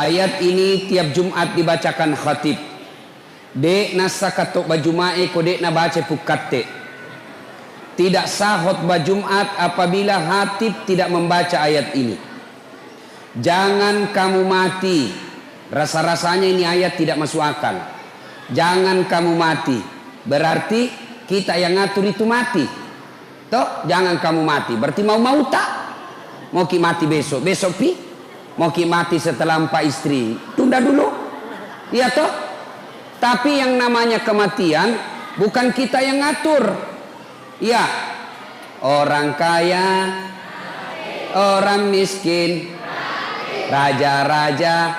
Ayat ini tiap Jumat dibacakan khatib. Dek nasa katok bajumae kodek na baca pukatte. Tidak sah khutbah Jumat apabila khatib tidak membaca ayat ini. Jangan kamu mati. Rasa-rasanya ini ayat tidak masuk akal. Jangan kamu mati. Berarti kita yang ngatur itu mati. Toh, jangan kamu mati. Berarti mau tak? Mau ki mati besok. Besok pi? Mau ki mati setelah 4 istri. Tunda dulu. Iya toh? Tapi yang namanya kematian bukan kita yang ngatur. Ya. Orang kaya, orang miskin, raja-raja,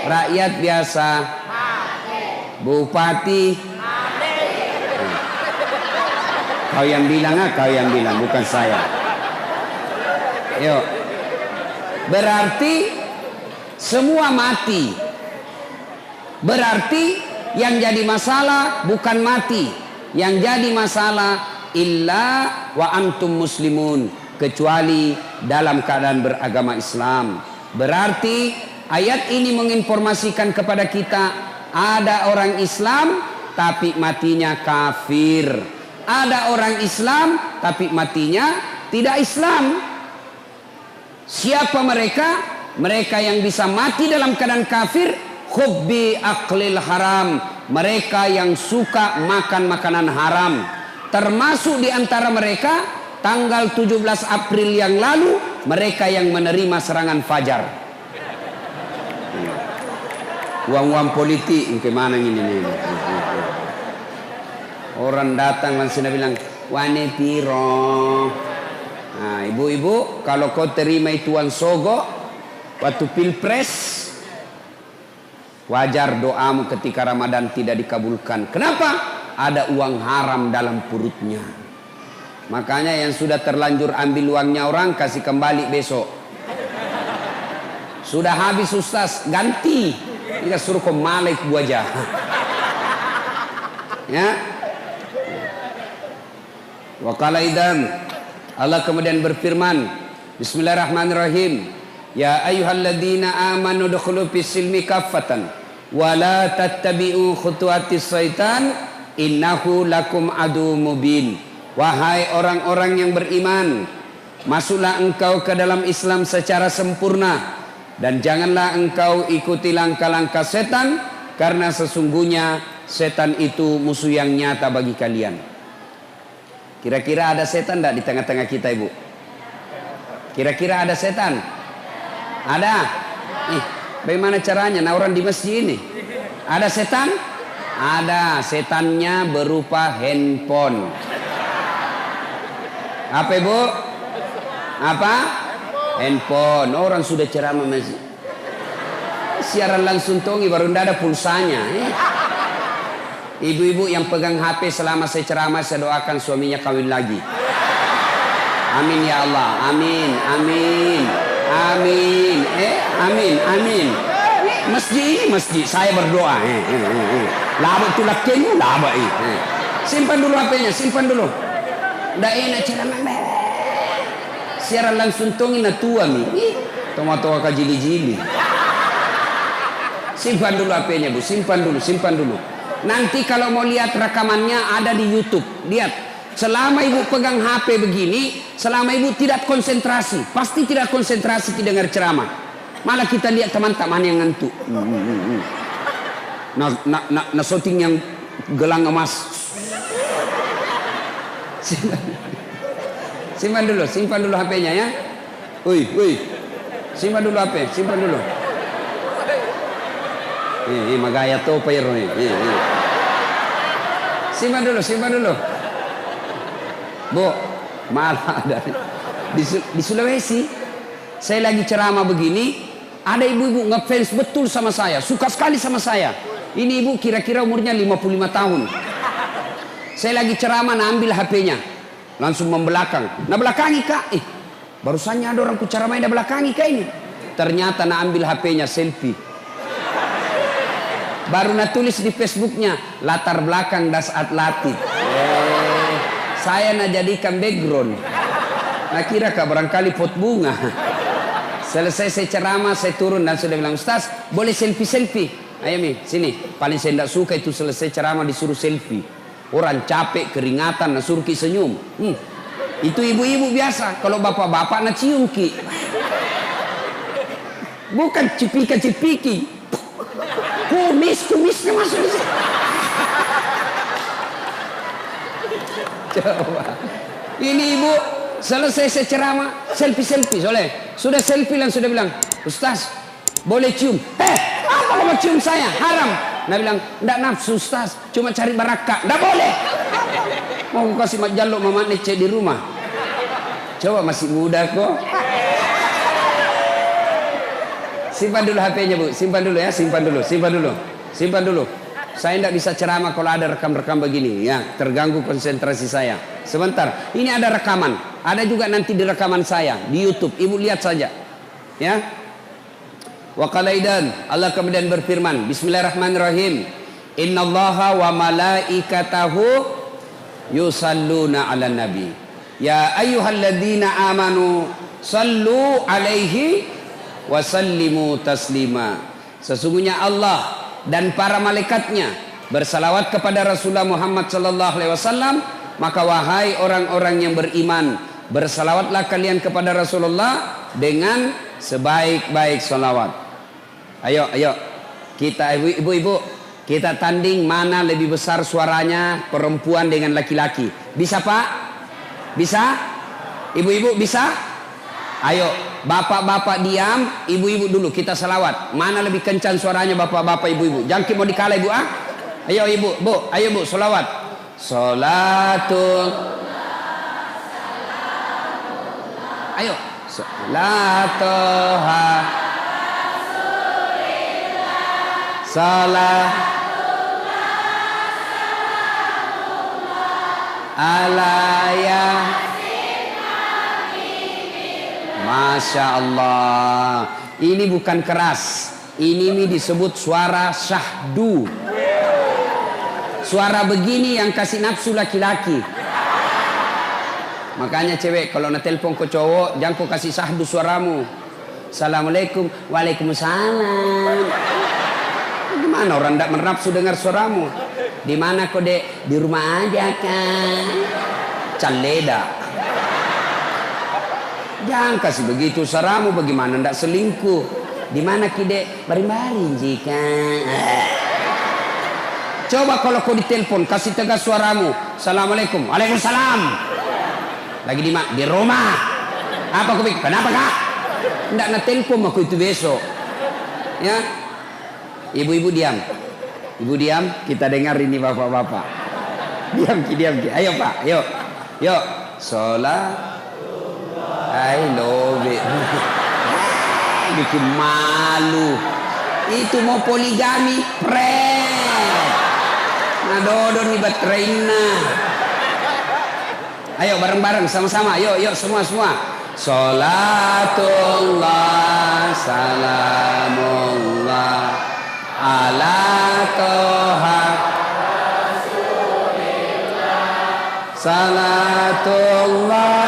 rakyat biasa, bupati. Kau yang bilang, kau yang bilang, bukan saya. Yuk. Berarti semua mati. Berarti yang jadi masalah bukan mati. Yang jadi masalah illa wa antum muslimun, kecuali dalam keadaan beragama Islam. Berarti ayat ini menginformasikan kepada kita ada orang Islam tapi matinya kafir. Ada orang Islam tapi matinya tidak Islam. Siapa mereka? Mereka yang bisa mati dalam keadaan kafir, hubbi aklil haram. Mereka yang suka makan makanan haram. Termasuk di antara mereka tanggal 17 April yang lalu mereka yang menerima serangan fajar. Uang-uang politik gimana ini? Orang datang langsung bilang, wane piro. Nah, ibu-ibu, kalau kau terima itu uang sogo waktu pilpres, wajar doamu ketika Ramadan tidak dikabulkan. Kenapa? Ada uang haram dalam perutnya. Makanya yang sudah terlanjur ambil uangnya orang, kasih kembali besok. Sudah habis Ustaz, ganti. Kita suruh kau malek buaja. Ya. Wa qala idan, Allah kemudian berfirman, Bismillahirrahmanirrahim, ya ayyuhalladzina amanu dukhulu fis silmi kaffatan wa la tattabi'u khutuwatis syaitan innahu lakum adu mubin. Wahai orang-orang yang beriman, masuklah engkau ke dalam Islam secara sempurna dan janganlah engkau ikuti langkah-langkah setan, karena sesungguhnya setan itu musuh yang nyata bagi kalian. Kira-kira ada setan tidak di tengah-tengah kita, Ibu? Kira-kira ada setan? Ada? Bagaimana caranya? Nah, orang di masjid ini ada setan? Ada. Setannya berupa handphone. Apa, Ibu? Apa? Handphone. Orang sudah ceramah masjid, siaran langsung tongi baru tidak ada pulsanya. Ibu-ibu yang pegang HP selama saya ceramah, saya doakan suaminya kawin lagi. Amin ya Allah. Amin. Amin. Amin. Amin. Amin. Masjid ini masjid. Saya berdoa. Laba tu lakinya laba. Simpan dulu HP-nya. Simpan dulu. Dah enak ceramah. Siaran langsung tongi na tua mi. Tomato ka jili-jili. Simpan dulu HP-nya, Bu. Simpan dulu. Simpan dulu. Nanti kalau mau lihat rekamannya ada di YouTube. Lihat, selama ibu pegang HP begini, selama ibu tidak konsentrasi, pasti tidak konsentrasi tidak dengar ceramah. Malah kita lihat teman-teman yang ngantuk. Nah, shooting yang gelang emas. Simpan dulu HP-nya ya. Woi. Simpan dulu HP, simpan dulu. Magaya to pero simpan dulu. Bu, malah di Sulawesi saya lagi ceramah begini, ada ibu-ibu ngefans betul sama saya, suka sekali sama saya. Ini ibu kira-kira umurnya 55 tahun. Saya lagi ceramah, nah ambil HP-nya, langsung membelakang. Nah belakangi kak, barusannya ada orang ku ceramah yang belakangi kak ini. Ternyata nah ambil HP-nya selfie. Baru nak tulis di Facebooknya, latar belakang das atletik. Saya nak jadikan background. Nah kira kak barangkali pot bunga. Selesai saya ceramah, saya turun dan sudah bilang, Ustaz, boleh selfie-selfie? Ayo Mi, sini. Paling saya tidak suka itu selesai ceramah disuruh selfie. Orang capek, keringatan, nah suruh ki senyum. Itu ibu-ibu biasa. Kalau bapak-bapak nak cium ki. Bukan cipika-cipiki. Kumisnya masuk di sini. Coba. Ini ibu selesai saya ceramah, selfie soalnya. Sudah selfie dan sudah bilang, Ustaz, boleh cium? Apa kamu cium saya? Haram. Nah bilang, enggak nafsu Ustaz, cuma cari barakah. Enggak boleh. Mau kasih jaluk mama nece di rumah. Coba masih muda kok. Simpan dulu HP-nya Bu, simpan dulu ya, simpan dulu. Saya tidak bisa ceramah kalau ada rekam-rekam begini, ya terganggu konsentrasi saya. Sebentar, ini ada rekaman, ada juga nanti di rekaman saya di YouTube. Ibu lihat saja, ya. Wa qalaidan, Allah kemudian berfirman, Bismillahirrahmanirrahim. Innallaha wa malaikatahu yusalluna 'alan nabi. Ya ayyuhalladzina amanu sallu 'alaihi wa sallimu taslima. Sesungguhnya Allah dan para malaikatnya bersalawat kepada Rasulullah Muhammad sallallahu alaihi wasallam, maka wahai orang-orang yang beriman, bersalawatlah kalian kepada Rasulullah dengan sebaik-baik salawat. Ayo kita ibu-ibu, kita tanding mana lebih besar suaranya perempuan dengan laki-laki. Bisa Pak? Bisa? Ibu-ibu bisa? Ayo, bapak-bapak diam, ibu-ibu dulu kita salawat. Mana lebih kencang suaranya bapak-bapak ibu-ibu? Jangan mau dikalah ibu ah. Ayo ibu, bu, ayo bu salawat. Salatul. Ayo, salatuha. Salah. Alayah. Masya Allah. Ini bukan keras. Ini disebut suara syahdu. Suara begini yang kasih nafsu laki-laki. Makanya cewek kalau nak telepon ke cowok, jangan kau kasih syahdu suaramu. Assalamualaikum. Waalaikumsalam. Gimana orang tidak menafsu dengar suaramu? Di mana kau dek? Di rumah aja kan. Caleda. Jangan kasih begitu suaramu, bagaimana ndak selingkuh. Di mana kide bari-bari jika. Coba kalau kau ditelepon kasih tegas suaramu. Assalamualaikum. Waalaikumsalam. Lagi di mana? Di rumah. Apa kau pikir? Kenapa kak? Ndak nak telepon aku itu besok. Ya. Ibu-ibu diam. Ibu diam. Kita dengar ini bapak-bapak. Diam. Ayo Pak. Yuk. Sholat. I love it. Bikin malu. Itu mau poligami, nah dodon nih baterainya. Ayo bareng-bareng sama-sama. Yuk semua. Salatullah salamullah ala toha salatullah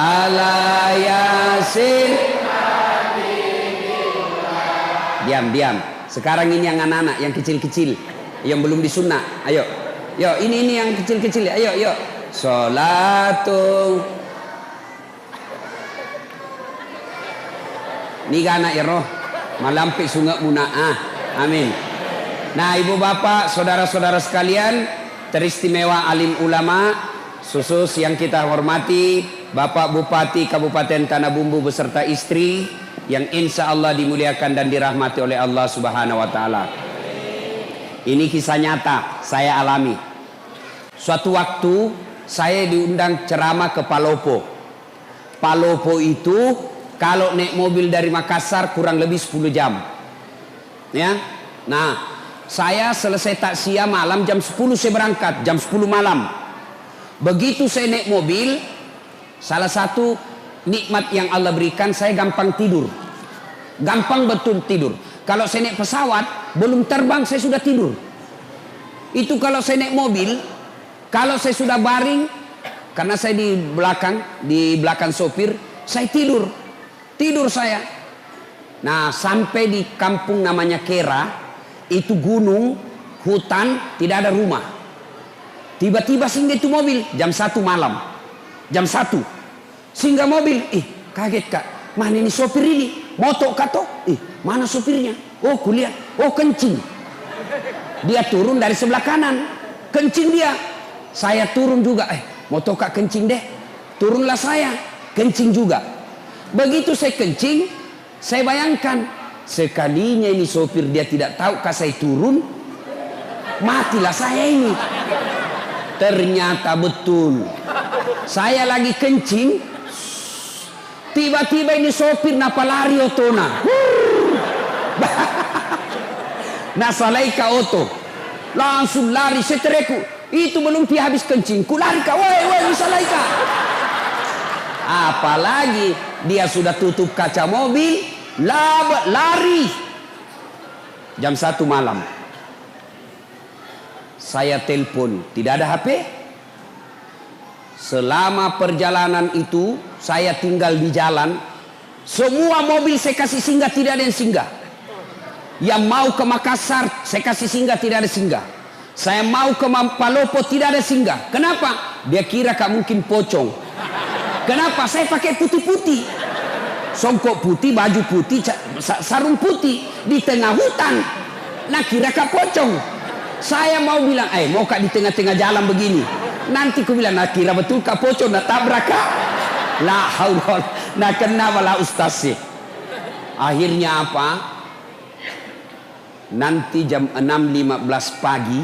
ala yasin. Diam. Sekarang ini yang anak-anak, yang kecil-kecil, yang belum disunat. Ayo, ini yang kecil-kecil. Ayo. Salatul. Ni anak ya roh, malampi sungai muna'ah. Amin. Nah, ibu bapak, saudara-saudara sekalian, teristimewa alim ulama, khusus yang kita hormati, Bapak Bupati Kabupaten Tanah Bumbu beserta istri yang insya Allah dimuliakan dan dirahmati oleh Allah Subhanahu wa Ta'ala. Ini kisah nyata saya alami. Suatu waktu saya diundang ceramah ke Palopo. Palopo itu kalau naik mobil dari Makassar kurang lebih 10 jam. Ya. Nah, saya selesai takziah malam jam 10 saya berangkat, jam 10 malam. Begitu saya naik mobil, salah satu nikmat yang Allah berikan, saya gampang tidur. Gampang betul tidur. Kalau saya naik pesawat, belum terbang saya sudah tidur. Itu kalau saya naik mobil, kalau saya sudah baring, karena saya di belakang sopir, saya tidur saya. Nah, sampai di kampung namanya Kera, itu gunung, hutan, tidak ada rumah. Tiba-tiba singgah itu mobil jam 1 malam. Jam 1. Singgah mobil, kaget kak. Mana ini sopir ini? Moto kato? Mana sopirnya? Oh, kulihat. Oh, kencing. Dia turun dari sebelah kanan. Kencing dia. Saya turun juga. Moto kak kencing deh. Turunlah saya. Kencing juga. Begitu saya kencing, saya bayangkan, sekalinya ini sopir dia tidak tahu kah saya turun, matilah saya ini. Ternyata betul. Saya lagi kencing, tiba-tiba ini sopir napa lari otona. Nasalaika oto. Langsung lari setereku. Itu belum dia habis kencing, ku lari kak, woi nasalaika. Apalagi dia sudah tutup kaca mobil, lari. Jam 1 malam. Saya telepon, tidak ada HP. Selama perjalanan itu saya tinggal di jalan. Semua mobil saya kasih singgah, tidak ada yang singgah. Yang mau ke Makassar saya kasih singgah, tidak ada singgah. Saya mau ke Palopo, tidak ada singgah. Kenapa? Dia kira kak mungkin pocong. Kenapa? Saya pakai putih-putih, songkok putih, baju putih, sarung putih di tengah hutan. Nah, kira kak pocong. Saya mau bilang, mau kak di tengah-tengah jalan begini. Nanti ku bilang, nah kira betul kak pocong, nah tabrak kak. La haul, nah kenapa lah ustaz sih? Akhirnya apa? Nanti jam 6.15 pagi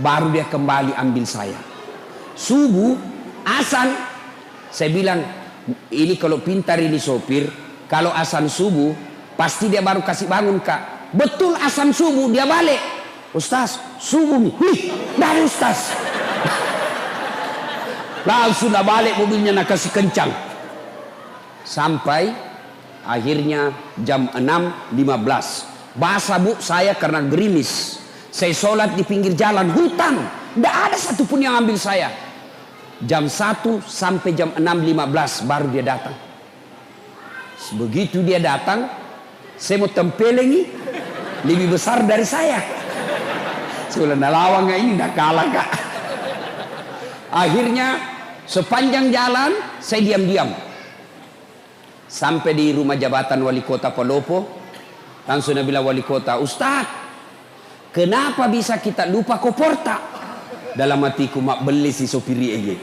baru dia kembali ambil saya. Subuh, azan. Saya bilang, ini kalau pintar ini sopir, kalau azan subuh pasti dia baru kasih bangun kak. Betul azan subuh dia balik. Ustaz, subuh nih. Dari ustaz. Langsung dah balik mobilnya nak kasih kencang. Sampai akhirnya jam 6.15. Basah bu saya karena gerimis. Saya sholat di pinggir jalan hutan. Tidak ada satupun yang ambil saya. Jam 1 sampai jam 6.15 baru dia datang. Begitu dia datang, saya mau tempelengi, lebih besar dari saya. Saya bilang, lawang ini dah kalah kak. Akhirnya sepanjang jalan saya diam-diam. Sampai di rumah jabatan wali kota Palopo, langsung dia bilang wali kota, Ustaz, kenapa bisa kita lupa koporta? Dalam hatiku, mak beli si sopir ini.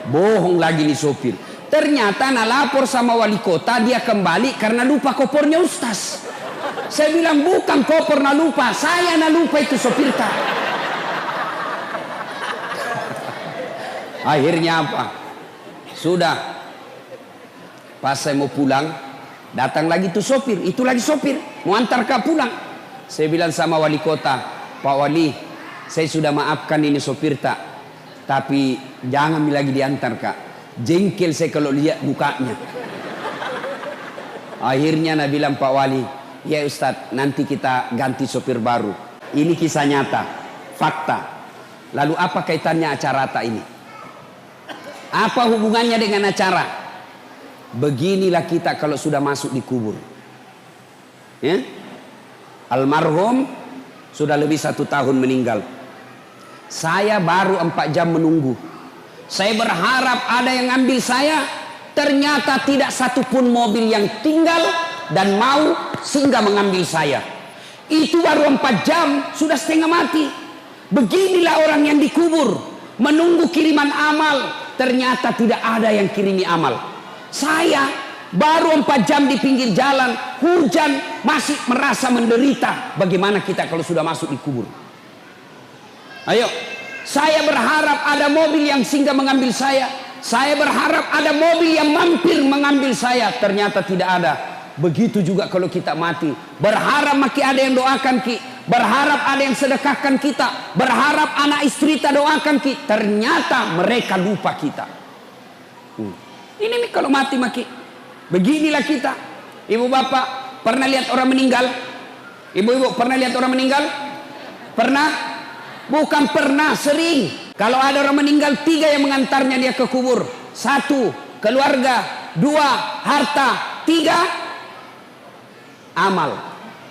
Bohong lagi nih sopir. Ternyata nak lapor sama wali kota, dia kembali karena lupa kopornya ustaz. Saya bilang bukan kopor nak lupa, saya nak lupa itu sopir kak. Akhirnya apa? Sudah. Pas saya mau pulang, datang lagi tuh sopir, itu lagi sopir, mau antar kak pulang. Saya bilang sama wali kota, Pak Wali, saya sudah maafkan ini sopir tak, tapi jangan lagi diantar kak. Jengkel saya kalau lihat mukanya. Akhirnya Nabi bilang Pak Wali, ya Ustadz, nanti kita ganti sopir baru. Ini kisah nyata, fakta. Lalu apa kaitannya acara tak ini? Apa hubungannya dengan acara? Beginilah kita kalau sudah masuk di kubur. Ya? Almarhum sudah lebih 1 tahun meninggal. Saya baru 4 jam menunggu. Saya berharap ada yang ambil saya. Ternyata tidak satupun mobil yang tinggal dan mau singgah mengambil saya. Itu baru 4 jam sudah setengah mati. Beginilah orang yang dikubur, menunggu kiriman amal. Ternyata tidak ada yang kirimi amal. Saya baru 4 jam di pinggir jalan, hujan, masih merasa menderita. Bagaimana kita kalau sudah masuk di kubur? Ayo, saya berharap ada mobil yang singgah mengambil saya. Saya berharap ada mobil yang mampir mengambil saya. Ternyata tidak ada. Begitu juga kalau kita mati. Berharap maki ada yang doakan ki. Berharap ada yang sedekahkan kita. Berharap anak istri kita doakan ki. Ternyata mereka lupa kita. Ini nih kalau mati maki. Beginilah kita. Ibu bapak pernah lihat orang meninggal? Ibu-ibu pernah lihat orang meninggal? Pernah? Bukan pernah, sering. Kalau ada orang meninggal, 3 yang mengantarnya dia ke kubur. 1, keluarga. 2, harta. 3, amal.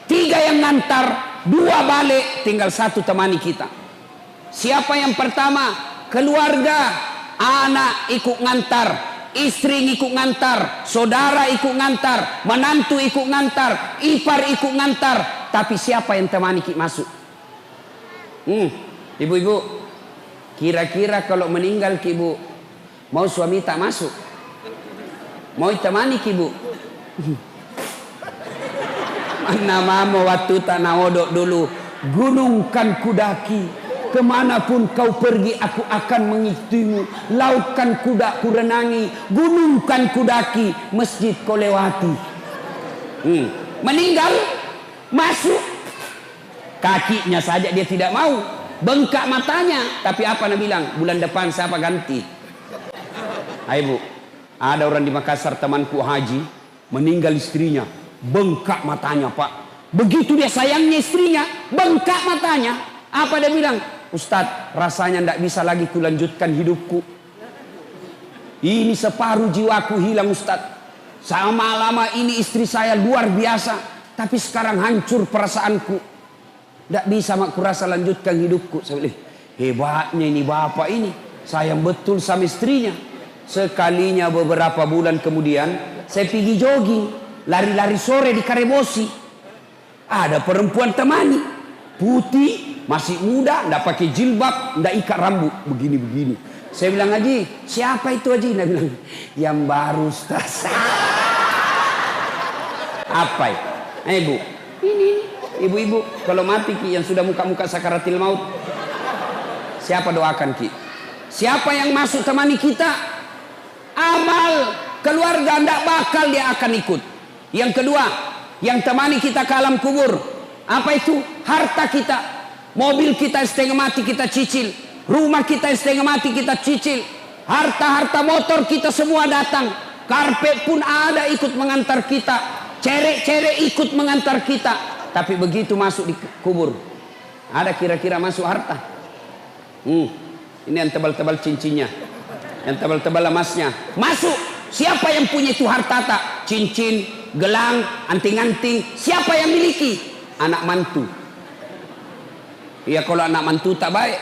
3 yang ngantar, 2 balik, tinggal 1 temani kita. Siapa yang pertama? Keluarga. Anak ikut ngantar, istri ikut ngantar, saudara ikut ngantar, menantu ikut ngantar, ipar ikut ngantar. Tapi siapa yang temani kita masuk? Ibu-ibu, kira-kira kalau meninggal ki ibu, mau suami tak masuk? Mau temani ki ibu? Mana mama waktu tanah odok dulu, gunung kan kudaki, kemanapun kau pergi aku akan mengikutimu, laut kan kuda ku renangi, gunung kan kudaki, masjid kau lewati. Meninggal, masuk, kakinya saja dia tidak mau, bengkak matanya. Tapi apa Nabi bilang? Bulan depan siapa ganti? Ayo bu, ada orang di Makassar temanku haji, meninggal istrinya, bengkak matanya pak. Begitu dia sayangnya istrinya, bengkak matanya. Apa dia bilang? Ustadz, rasanya tidak bisa lagi kulanjutkan hidupku. Ini separuh jiwaku hilang Ustadz. Sama lama ini istri saya luar biasa, tapi sekarang hancur perasaanku. Tidak bisa mak kurasa lanjutkan hidupku. Saya bilang, hebatnya ini bapak ini, sayang betul sama istrinya. Sekalinya beberapa bulan kemudian, saya pergi jogging, lari-lari sore di Karebosi. Ada perempuan temani, putih, masih muda, tidak pakai jilbab, tidak ikat rambut, begini-begini. Saya bilang, Haji, siapa itu Haji? Dia bilang, yang baru Ustaz. Apa itu? Bu, ini ibu-ibu, kalau mati ki yang sudah muka-muka sakaratil maut, siapa doakan ki? Siapa yang masuk temani kita? Amal keluarga, tidak bakal dia akan ikut. Yang kedua, yang temani kita ke alam kubur, apa itu? Harta kita, mobil kita setengah mati kita cicil, rumah kita setengah mati kita cicil, harta-harta motor kita semua datang, karpet pun ada ikut mengantar kita, cerek-cerek ikut mengantar kita. Tapi begitu masuk di kubur, ada kira-kira masuk harta? Ini yang tebal-tebal cincinnya, yang tebal-tebal emasnya masuk. Siapa yang punya itu harta tak? Cincin, gelang, anting-anting, siapa yang miliki? Anak mantu. Ya kalau anak mantu tak baik,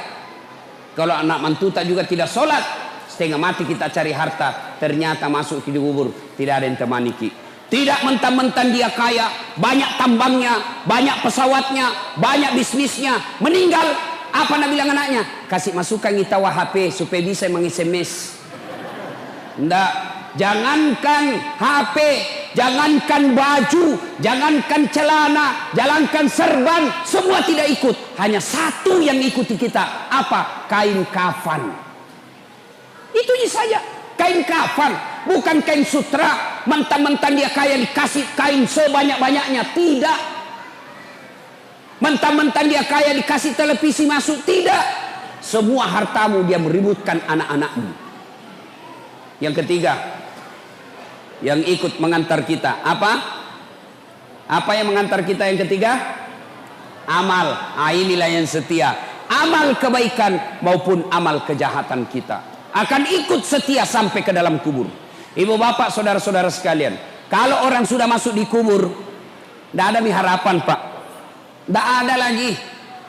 kalau anak mantu tak juga tidak sholat, setengah mati kita cari harta, ternyata masuk ke kubur tidak ada yang temani ki. Tidak mentang-mentang dia kaya, banyak tambangnya, banyak pesawatnya, banyak bisnisnya, meninggal, apa Nabi bilang anaknya? Kasih masukkan kita HP supaya bisa meng-SMS. Enggak, jangankan HP, jangankan baju, jangankan celana, jangankan serban, semua tidak ikut. Hanya satu yang ikuti kita, apa? Kain kafan. Itu saja, kain kafan, bukan kain sutra. Mentang-mentang dia kaya dikasih kain sebanyak-banyaknya, tidak. Mentang-mentang dia kaya dikasih televisi masuk, tidak. Semua hartamu dia meributkan anak-anakmu. Yang ketiga, yang ikut mengantar kita, apa? Apa yang mengantar kita yang ketiga? Amal. Inilah yang setia. Amal kebaikan maupun amal kejahatan kita akan ikut setia sampai ke dalam kubur. Ibu bapak saudara-saudara sekalian, kalau orang sudah masuk di kubur, tidak ada harapan pak, tidak ada lagi.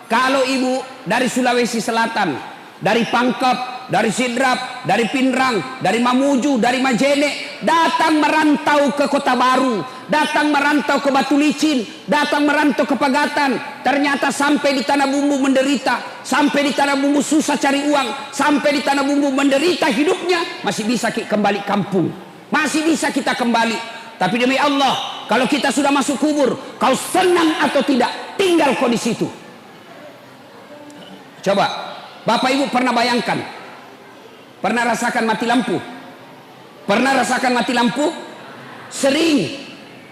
Kalau ibu dari Sulawesi Selatan, dari Pangkep, dari Sidrap, dari Pinrang, dari Mamuju, dari Majene, datang merantau ke Kota Baru, datang merantau ke Batu Licin, datang merantau ke Pagatan, ternyata sampai di Tanah Bumbu menderita, sampai di Tanah Bumbu susah cari uang, sampai di Tanah Bumbu menderita hidupnya, masih bisa kembali kampung, masih bisa kita kembali. Tapi demi Allah, kalau kita sudah masuk kubur, kau senang atau tidak, tinggal kau di situ. Coba, Bapak Ibu pernah bayangkan, pernah rasakan mati lampu? Pernah rasakan mati lampu? Sering.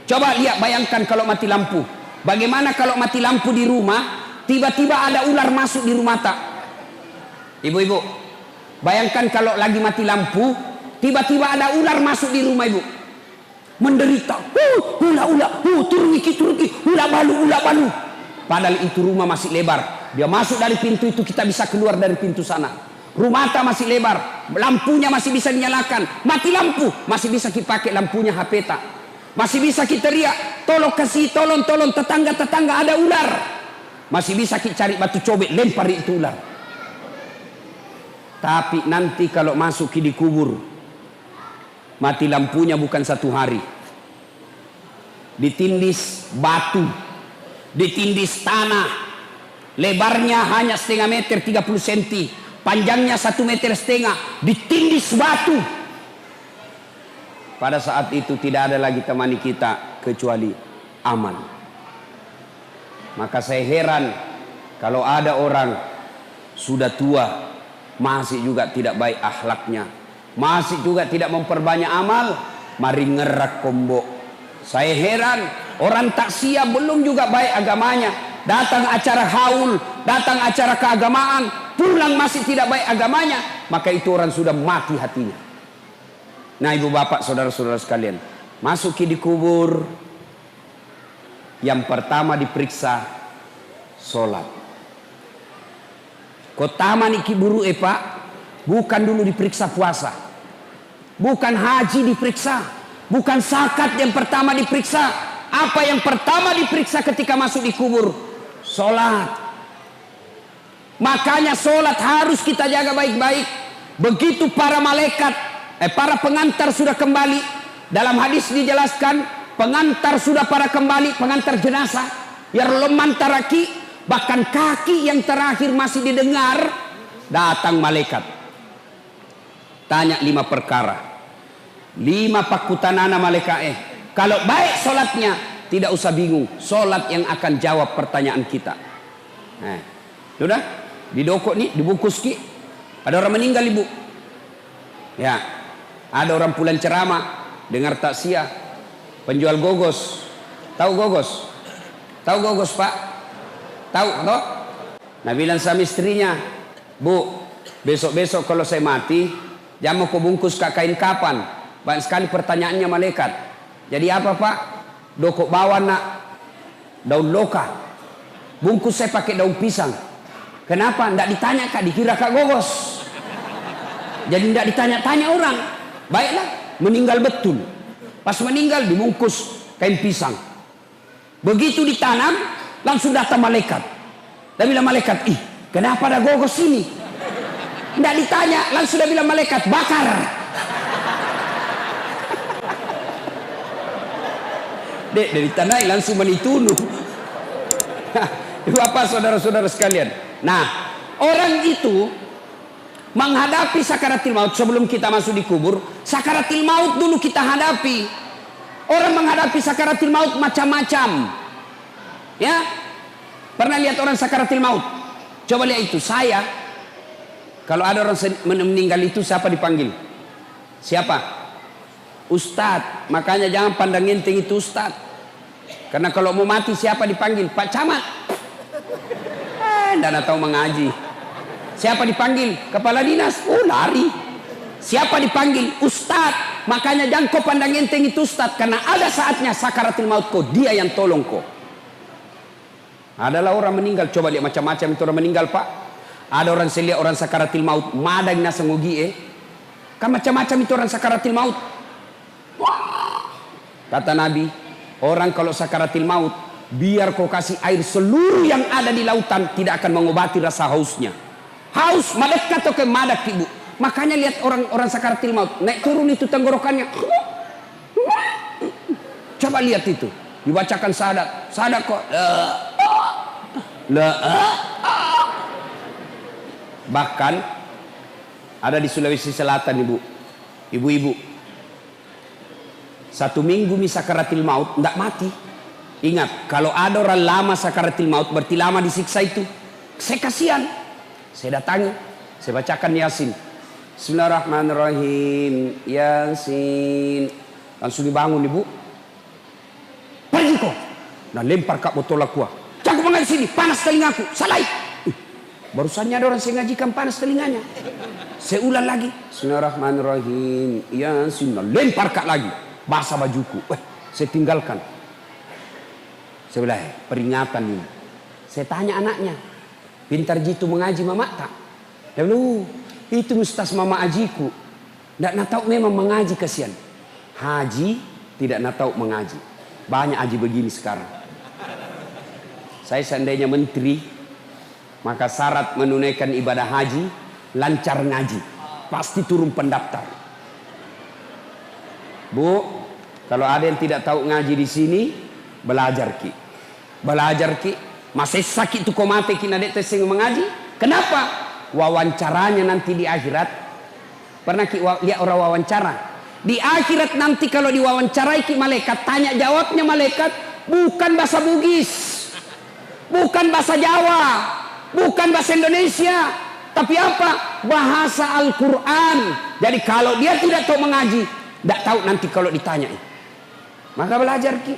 Coba lihat, bayangkan kalau mati lampu. Bagaimana kalau mati lampu di rumah, tiba-tiba ada ular masuk di rumah tak? Ibu-ibu, bayangkan kalau lagi mati lampu, tiba-tiba ada ular masuk di rumah ibu. Menderita. Ula, turun iki, ula balu. Padahal itu rumah masih lebar. Dia masuk dari pintu itu, kita bisa keluar dari pintu sana. Rumah masih lebar, lampunya masih bisa dinyalakan. Mati lampu, masih bisa kita pakai lampunya HP tak. Masih bisa kita teriak, tolong kasih, tolong tetangga ada ular. Masih bisa kita cari batu cobek, lempar itu ular. Tapi nanti kalau masuk di kubur, mati lampunya bukan 1 hari. Ditindis batu, ditindis tanah, lebarnya hanya setengah meter 30 cm, panjangnya 1,5 meter, ditindis batu. Pada saat itu tidak ada lagi temani kita kecuali amal. Maka saya heran kalau ada orang sudah tua masih juga tidak baik akhlaknya, masih juga tidak memperbanyak amal, mari ngerak kombo. Saya heran orang taksia belum juga baik agamanya, datang acara haul, datang acara keagamaan, pulang masih tidak baik agamanya, maka itu orang sudah mati hatinya. Nah ibu bapak saudara-saudara sekalian, masuk di kubur, yang pertama diperiksa sholat. Kotama niki buru pak, bukan dulu diperiksa puasa, bukan haji diperiksa, bukan zakat yang pertama diperiksa. Apa yang pertama diperiksa ketika masuk di kubur? Sholat. Makanya sholat harus kita jaga baik-baik. Begitu para malaikat, para pengantar sudah kembali, dalam hadis dijelaskan, pengantar sudah para kembali, pengantar jenazah, yang lemah taraki, bahkan kaki yang terakhir masih didengar, datang malaikat. Tanya 5 perkara. 5 pakutanana malaikat. Kalau baik sholatnya, tidak usah bingung. Sholat yang akan jawab pertanyaan kita. Sudah? Didokok nih, dibungkus ki. Ada orang meninggal ibu. Ya. Ada orang pulang ceramah, dengar takziah, penjual gogos. Tahu gogos? Tahu gogos pak? Tahu toh? Nah bilang sama istrinya, bu, besok-besok kalau saya mati, jangan mau bungkus kain kapan. Banyak sekali pertanyaannya malaikat. Jadi apa pak? Dokok bawa nak daun loka, bungkus saya pakai daun pisang. Kenapa? Nggak ditanya kak, dikira kak gogos. Jadi nggak ditanya-tanya orang. Baiklah, meninggal betul. Pas meninggal dibungkus kain pisang. Begitu ditanam, langsung datang malaikat. Dan bilang malaikat, ih kenapa ada gogos ini? Nggak ditanya, langsung dia bilang malaikat, bakar. Dek, dari tanah langsung menitunuh. Bapak saudara-saudara sekalian. Nah, orang itu menghadapi sakaratil maut sebelum kita masuk di kubur. Sakaratil maut dulu kita hadapi. Orang menghadapi sakaratil maut macam-macam. Ya, pernah lihat orang sakaratil maut? Coba lihat itu. Saya, kalau ada orang meninggal itu siapa dipanggil? Siapa? Ustadz. Makanya jangan pandang enteng itu ustadz. Karena kalau mau mati siapa dipanggil? Pak Camat. Tidak tahu mengaji. Siapa dipanggil? Kepala dinas. Oh lari. Siapa dipanggil? Ustadz. Makanya jangan kau pandang enteng itu ustadz. Karena ada saatnya sakaratil maut kau, dia yang tolong kau. Adalah orang meninggal. Coba lihat macam-macam itu orang meninggal pak. Ada orang saya lihat orang sakaratil maut. Madang nasa ngogi kan macam-macam itu orang sakaratil maut. Kata Nabi, orang kalau sakaratil maut, biar kau kasih air seluruh yang ada di lautan, tidak akan mengobati rasa hausnya. Haus, madak atau ke madak ibu. Makanya lihat orang-orang sakaratil maut, naik turun itu tenggorokannya. Coba lihat itu, dibacakan syahadat, syahadat kok. Bahkan ada di Sulawesi Selatan ibu-ibu. 1 minggu sakaratil maut, tidak mati. Ingat, kalau ada orang lama sakaratil maut, berarti lama disiksa itu. Saya kasihan. Saya datangi, saya bacakan Yasin. Bismillahirrahmanirrahim. Yasin. Langsung dibangun ibu. Pergi kok. Nah lempar kak botol aqua. Jangan mengaji sini, panas telingaku. Salai. Barusannya ada orang saya ngajikan panas telinganya. Saya ulang lagi. Bismillahirrahmanirrahim. Yasin. Nah, lempar kak lagi. Basah bajuku. Saya tinggalkan. Saya bilang, peringatan ini. Saya tanya anaknya, Pintar jitu mengaji mama tak. Ya lu, itu ustaz mama ajiku. Ndak nak tahu memang mengaji kasihan. Haji tidak nak tahu mengaji. Banyak haji begini sekarang. Saya seandainya menteri, maka syarat menunaikan ibadah haji lancar ngaji. Pasti turun pendaftar. Bu, kalau ada yang tidak tahu ngaji di sini, belajar ki. Belajar ki. Masih sakit tuh komate kina dek tesing mengaji. Kenapa? Wawancaranya nanti di akhirat. Pernah ki lihat orang wawancara? Di akhirat nanti kalau diwawancarai ki malaikat, tanya jawabnya malaikat bukan bahasa Bugis, bukan bahasa Jawa, bukan bahasa Indonesia, tapi apa? Bahasa Al-Quran. Jadi kalau dia tidak tahu mengaji, tidak tahu nanti kalau ditanya. Maka belajar ki.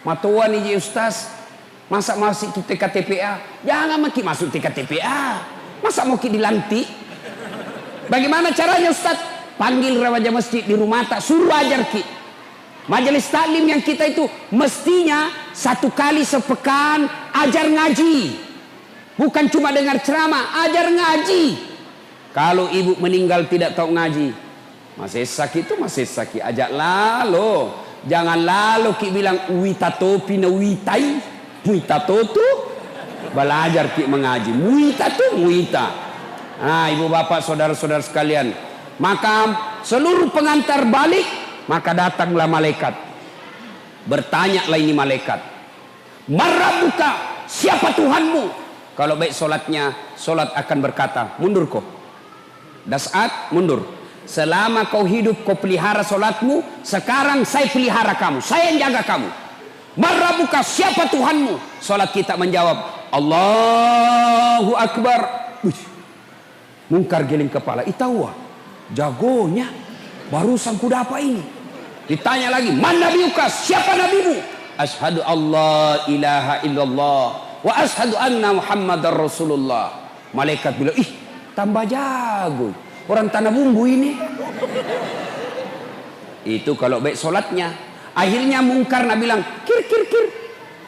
Matuan ini ustaz. Masa masuk ke TKTPA? Jangan maki masuk TKTPA. Masa mau ki dilantik? Bagaimana caranya ustaz? Panggil raja masjid di rumah tak, suruh ajar ki. Majelis taklim yang kita itu mestinya 1 kali sepekan ajar ngaji. Bukan cuma dengar ceramah, ajar ngaji. Kalau ibu meninggal tidak tahu ngaji, masih sakit itu masih sakit. Ajak lalu. Jangan lalu ki bilang wita topi na witai. Muita tu belajar ki mengaji. Muita tu muita. Nah, ibu bapak saudara-saudara sekalian, maka seluruh pengantar balik, maka datanglah malaikat. Bertanyalah ini malaikat, Marabuka, siapa Tuhanmu? Kalau baik solatnya, solat akan berkata, mundur kau. Dasat mundur. Selama kau hidup kau pelihara solatmu, sekarang saya pelihara kamu, saya yang jaga kamu. Marabuka, siapa Tuhanmu? Salat kita menjawab Allahu Akbar. Mungkar geling kepala. Itawa jagonya barusan kuda apa ini. Ditanya lagi, man nabiuka, siapa nabimu? Ashhadu Allah ilaha illallah wa ashhadu anna Muhammadar Rasulullah. Malaikat bilang, ih tambah jago, orang tanah bumbu ini. Itu kalau baik solatnya. Akhirnya mungkar Nabi bilang kir kir kir,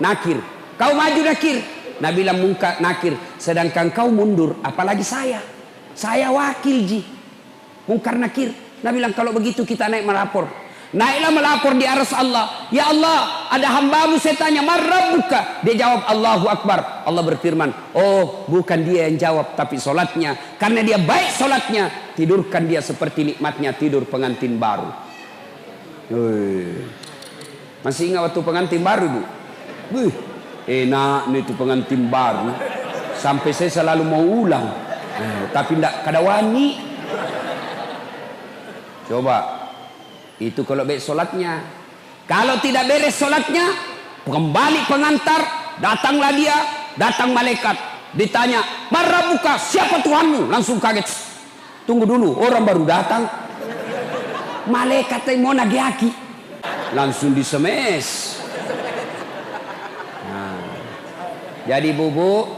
nakir, kau maju nakir. Nabi bilang mungkar nakir, sedangkan kau mundur, apalagi saya wakil ji. Mungkar nakir. Nabi bilang kalau begitu kita naik melapor. Naiklah melapor di aras Allah. Ya Allah, ada hambamu saya tanya, Marabuka. Dia jawab Allahu Akbar. Allah berfirman, oh bukan dia yang jawab, tapi solatnya. Karena dia baik solatnya, tidurkan dia seperti nikmatnya tidur pengantin baru. Masih ingat waktu pengantin baru, Bu? Enak nih itu pengantin baru. Sampai saya selalu mau ulang. Tapi tidak kada wani. Coba. Itu kalau baik solatnya. Kalau tidak beres solatnya, kembali pengantar, datanglah dia, datang malaikat. Ditanya, Marabuka, siapa Tuhanmu? Langsung kaget. Tunggu dulu, orang baru datang. Malaikat yang mau nagiaki. Langsung disemes. Nah, jadi bubu,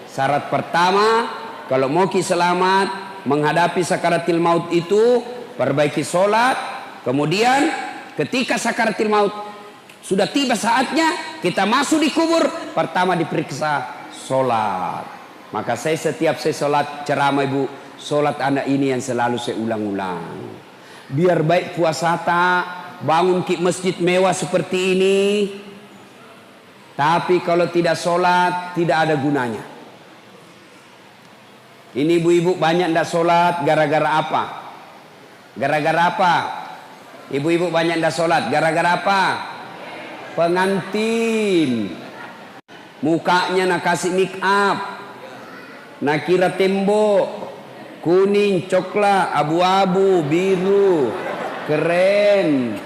syarat pertama kalau mau ki selamat menghadapi sakaratil maut itu, perbaiki solat. Kemudian ketika sakaratil maut sudah tiba saatnya kita masuk di kubur, pertama diperiksa solat. Maka saya setiap saya solat ceramah ibu, solat anak ini yang selalu saya ulang-ulang. Biar baik puasa tak, bangun ki masjid mewah seperti ini, tapi kalau tidak sholat tidak ada gunanya. Ini ibu-ibu banyak tidak sholat gara-gara apa? Gara-gara apa? Ibu-ibu banyak tidak sholat gara-gara apa? Pengantin. Mukanya nak kasih make up, nak kira tembok kuning, coklat, abu-abu, biru, keren.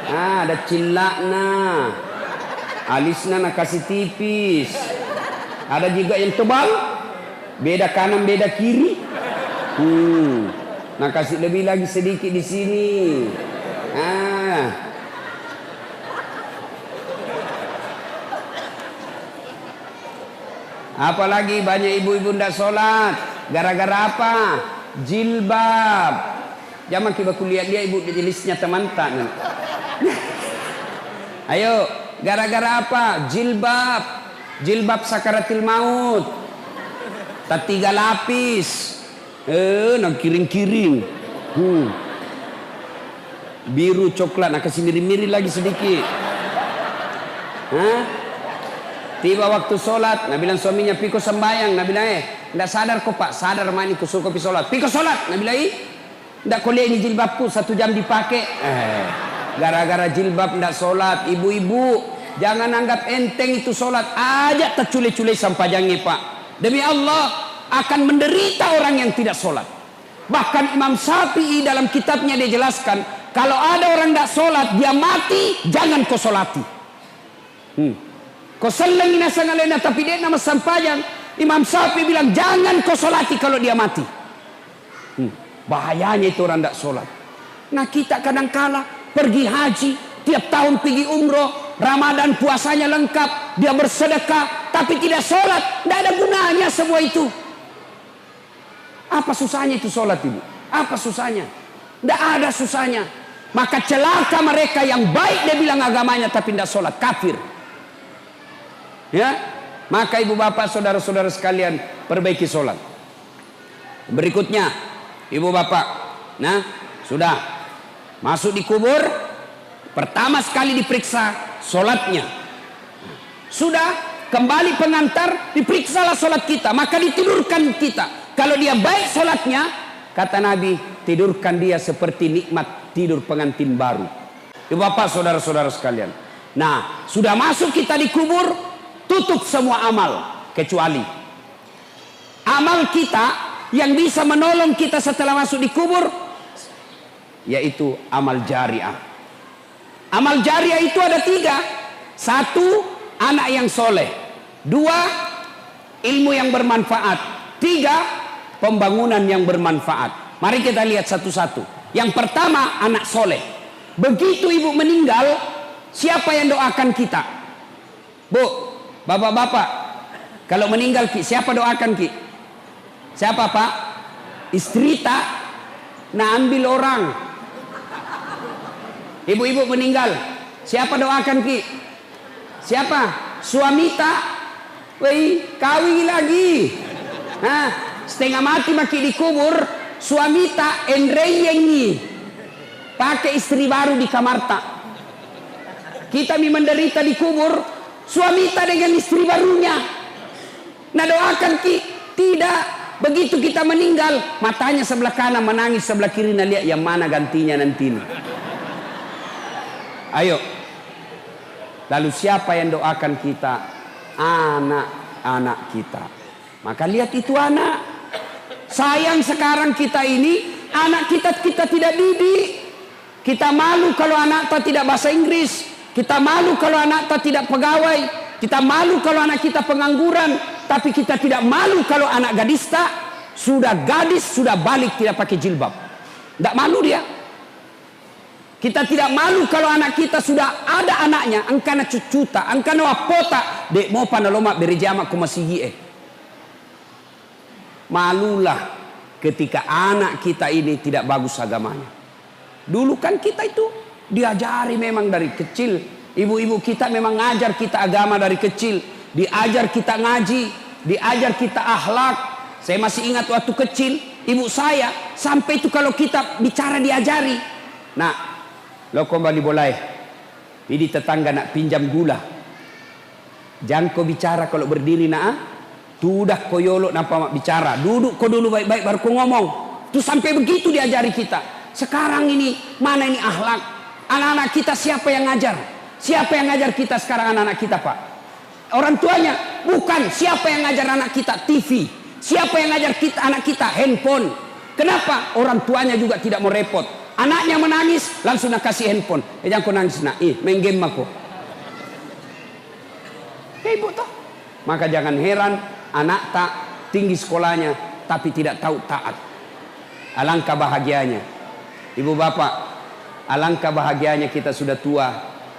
Ada cilakna, alisnya nak kasih tipis. Ada juga yang tebal, beda kanan beda kiri. Nak kasih lebih lagi sedikit di sini. Apalagi banyak ibu-ibu ndak sholat gara-gara apa? Jilbab. Jangan kita kuliah dia ibu di listnya teman-teman. Ayo, gara-gara apa? Jilbab. Jilbab sakaratil maut. tak 3 lapis. Nak kiring-kiring. Biru coklat, nak kasih mirip-mirip lagi sedikit. Tiba waktu sholat, nak bilang suaminya piko sembayang, nak bilang ndak sadar kok pak, sadar mani kusul kopi sholat, piko sholat, nak bilang ndak kau lihat ini jilbabku 1 jam dipakai. Gara-gara jilbab ndak sholat, ibu-ibu jangan anggap enteng itu sholat, aja tercule-cule sampajangnya pak. Demi Allah akan menderita orang yang tidak sholat. Bahkan Imam Syafi'i dalam kitabnya dia jelaskan, kalau ada orang ndak sholat dia mati, jangan kau sholati. Kau seleng ina sangalena tapi dia nama sampajang. Imam Syafi'i bilang jangan kau sholati kalau dia mati. Bahayanya itu orang ndak sholat. Nah kita kadang-kala pergi haji, tiap tahun pergi umroh, Ramadan puasanya lengkap, dia bersedekah, tapi tidak sholat, tidak ada gunanya semua itu. Apa susahnya itu sholat ibu? Apa susahnya? Tidak ada susahnya. Maka celaka mereka yang baik dia bilang agamanya tapi tidak sholat, kafir. Ya, maka ibu bapak saudara-saudara sekalian perbaiki sholat. Berikutnya, ibu bapak, nah sudah. Masuk di kubur, pertama sekali diperiksa sholatnya. Sudah, kembali pengantar, diperiksalah sholat kita. Maka ditidurkan kita. Kalau dia baik sholatnya, kata Nabi, tidurkan dia seperti nikmat tidur pengantin baru. Ibu bapak saudara-saudara sekalian. Nah, sudah masuk kita di kubur, tutup semua amal. Kecuali amal kita yang bisa menolong kita setelah masuk di kubur, yaitu amal jariah. Amal jariah itu ada 3. 1, anak yang soleh. 2, ilmu yang bermanfaat. 3, pembangunan yang bermanfaat. Mari kita lihat satu-satu. Yang pertama, anak soleh. Begitu ibu meninggal, siapa yang doakan kita? Bu, bapak-bapak, kalau meninggal ki, siapa doakan ki? Siapa pak? Istri tak? Nah ambil orang. Ibu-ibu meninggal, siapa doakan ki? Siapa? Suami tak? Wei, kawin lagi. Nah, setengah mati maki dikubur, suami tak enreyengi. Pakai istri baru di kamar tak. Kita menderita dikubur, suami tak dengan istri barunya. Nah doakan ki? Tidak. Begitu kita meninggal, matanya sebelah kanan menangis, sebelah kiri nah lihat yang mana gantinya nanti. Ayo. Lalu siapa yang doakan kita? Anak-anak kita. Maka lihat itu anak. Sayang sekarang kita ini anak kita tidak didik. Kita malu kalau anak kita tidak bahasa Inggris. Kita malu kalau anak kita tidak pegawai. Kita malu kalau anak kita pengangguran. Tapi kita tidak malu kalau anak gadis tak. Sudah gadis sudah balik tidak pakai jilbab. Tidak malu dia. Kita tidak malu kalau anak kita sudah ada anaknya, angkana cucuta, angkana wapota, dek mau panaloma berjama kumasigi Malulah ketika anak kita ini tidak bagus agamanya. Dulu kan kita itu diajari memang dari kecil. Ibu-ibu kita memang ngajar kita agama dari kecil. Diajar kita ngaji, diajar kita akhlak. Saya masih ingat waktu kecil, ibu saya sampai itu kalau kita bicara diajari. Nah, lo kembali boleh. Ini tetangga nak pinjam gula. Jangan kau bicara kalau berdiri nak. Tudah koyolok nampak mak bicara. Duduk kau dulu baik-baik baru kau ngomong. Itu sampai begitu diajari kita. Sekarang ini mana ini akhlak? Anak-anak kita siapa yang ngajar? Siapa yang ngajar kita sekarang anak-anak kita pak? Orang tuanya? Bukan. Siapa yang ngajar anak kita? TV. Siapa yang ngajar kita anak kita? Handphone. Kenapa? Orang tuanya juga tidak mau repot. Anaknya menangis, langsung nak kasih handphone. Jangan kau nangis nak, main game aku. Ibu toh. Maka jangan heran anak tak tinggi sekolahnya, tapi tidak tahu taat. Alangkah bahagianya, ibu bapak. Alangkah bahagianya kita sudah tua,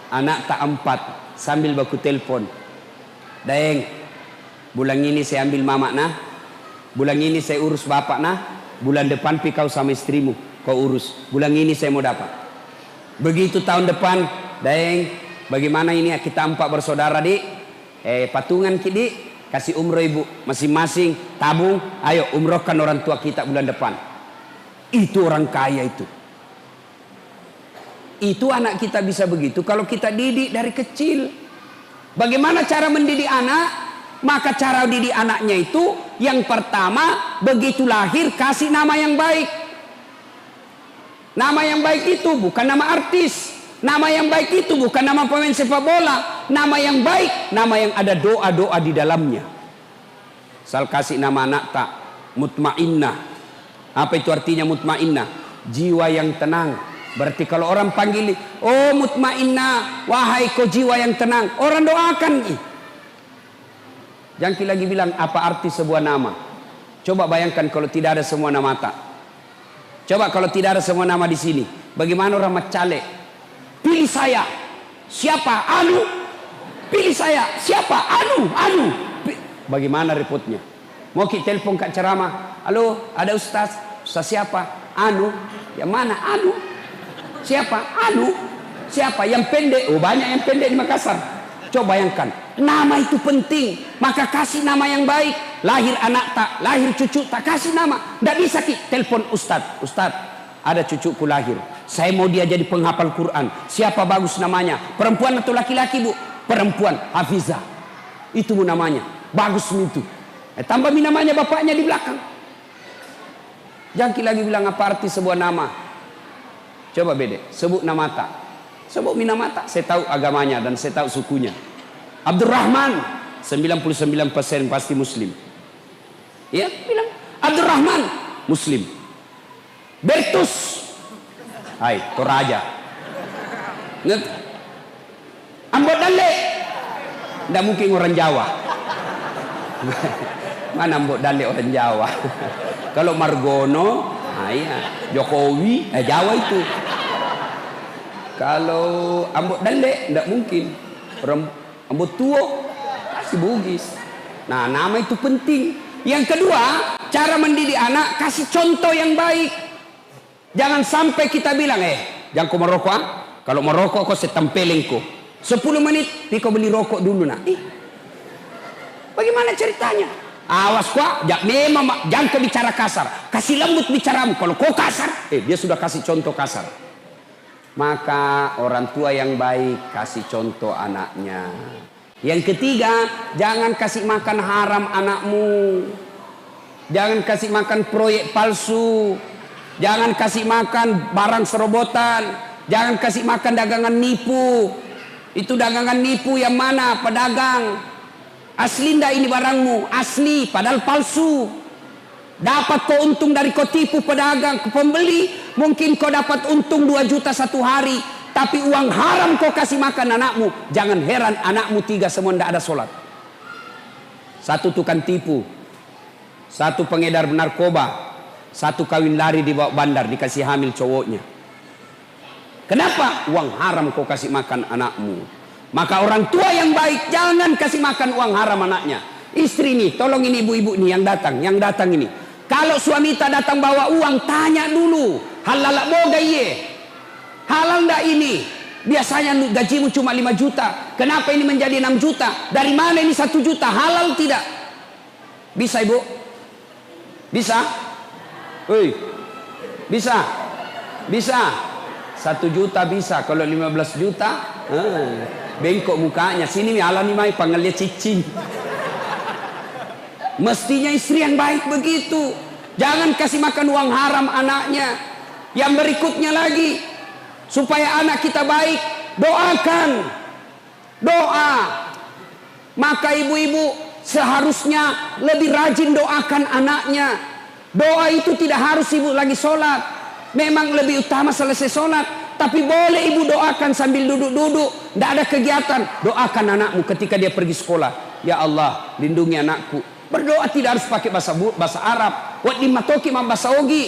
anak tak 4 sambil baku telepon. Daeng, bulan ini saya ambil mama nah, bulan ini saya urus bapak nah, bulan depan pi kau sama istrimu. Kau urus, bulan ini saya mau dapat. Begitu tahun depan, Daeng, bagaimana ini kita 4 bersaudara dik? Patungan ki dik, Kasih umroh ibu, masing-masing tabung, ayo umrohkan orang tua kita bulan depan. Itu orang kaya itu. Itu anak kita bisa begitu kalau kita didik dari kecil. Bagaimana cara mendidik anak? Maka cara didik anaknya itu yang pertama, begitu lahir kasih nama yang baik. Nama yang baik itu bukan nama artis. Nama yang baik itu bukan nama pemain sepak bola. Nama yang baik, nama yang ada doa-doa di dalamnya. Sal kasih nama anak tak mutmainnah. Apa itu artinya mutmainnah? Jiwa yang tenang. Berarti kalau orang panggil, oh mutmainnah, wahai kau jiwa yang tenang, orang doakan. Jangan lagi bilang apa arti sebuah nama. Coba bayangkan kalau tidak ada semua nama tak. Coba kalau tidak ada semua nama di sini, bagaimana orang macale? Pilih saya, siapa? Anu. Pilih saya, siapa? Anu. Bagaimana repotnya? Mau kita telepon kak ceramah, halo, ada ustaz siapa? Anu. Yang mana? Anu. Siapa? Anu. Siapa? Yang pendek. Oh banyak yang pendek di Makassar. Coba bayangkan. Nama itu penting. Maka kasih nama yang baik. Lahir anak tak, lahir cucu tak, kasih nama. Tidak bisa telepon ustaz. Ustaz, ada cucuku lahir. Saya mau dia jadi penghafal Quran. Siapa bagus namanya? Perempuan atau laki-laki bu? Perempuan. Hafizah. Itu namanya. Bagus itu. Tambah namanya bapaknya di belakang. Jangan lagi bilang apa arti sebuah nama. Coba beda, sebut nama tak. Sebut nama tak, saya tahu agamanya dan saya tahu sukunya. Abdurrahman, 99% pasti muslim. Ya, bilang Abdurrahman, muslim. Bertus, hai, Toraja. Ambot Dale, tidak mungkin orang Jawa. Mana Ambot Dale orang Jawa? Kalau Margono, iya, Jokowi, Jawa itu. Kalau Ambot Dale, tidak mungkin. Ambot Tuo, kasih Bugis. Nah, nama itu penting. Yang kedua, cara mendidik anak, kasih contoh yang baik. Jangan sampai kita bilang, jangan kau merokok. Kalau merokok, kau setempelin kau. 10 menit, kau beli rokok dulu nak. Bagaimana ceritanya? Awas kau, jangan kau bicara kasar. Kasih lembut bicaramu. Kalau kau kasar, dia sudah kasih contoh kasar. Maka orang tua yang baik kasih contoh anaknya. Yang ketiga, jangan kasih makan haram anakmu. Jangan kasih makan proyek palsu. Jangan kasih makan barang serobotan. Jangan kasih makan dagangan nipu. Itu dagangan nipu yang mana? Pedagang. Asli ndak ini barangmu? Asli, padahal palsu. Dapat kau untung dari kau tipu pedagang ke pembeli. Mungkin kau dapat untung 2 juta satu hari. Tapi uang haram kau kasih makan anakmu. Jangan heran anakmu 3 semua tidak ada sholat. 1 tukang tipu. 1 pengedar narkoba. 1 kawin lari di bawah bandar dikasih hamil cowoknya. Kenapa? Uang haram kau kasih makan anakmu. Maka orang tua yang baik jangan kasih makan uang haram anaknya. Istri nih, tolong ini ibu-ibu nih yang datang ini. Kalau suami tak datang bawa uang, tanya dulu. Halal boga iye? Halal ndak ini? Biasanya gajimu cuma 5 juta. Kenapa ini menjadi 6 juta? Dari mana ini 1 juta? Halal tidak? Bisa ibu? Bisa? Hei. Bisa? Bisa? 1 juta bisa. Kalau 15 juta, bengkok mukanya. Sini mi ala ni mai panggilnya cicing. Mestinya istri yang baik begitu. Jangan kasih makan uang haram anaknya. Yang berikutnya lagi, supaya anak kita baik, doakan. Doa. Maka ibu-ibu seharusnya lebih rajin doakan anaknya. Doa itu tidak harus ibu lagi sholat. Memang lebih utama selesai sholat. Tapi boleh ibu doakan sambil duduk-duduk. Tidak ada kegiatan. Doakan anakmu ketika dia pergi sekolah. Ya Allah, lindungi anakku. Berdoa tidak harus pakai bahasa Arab. Wat dimatoki bahasa Ogi.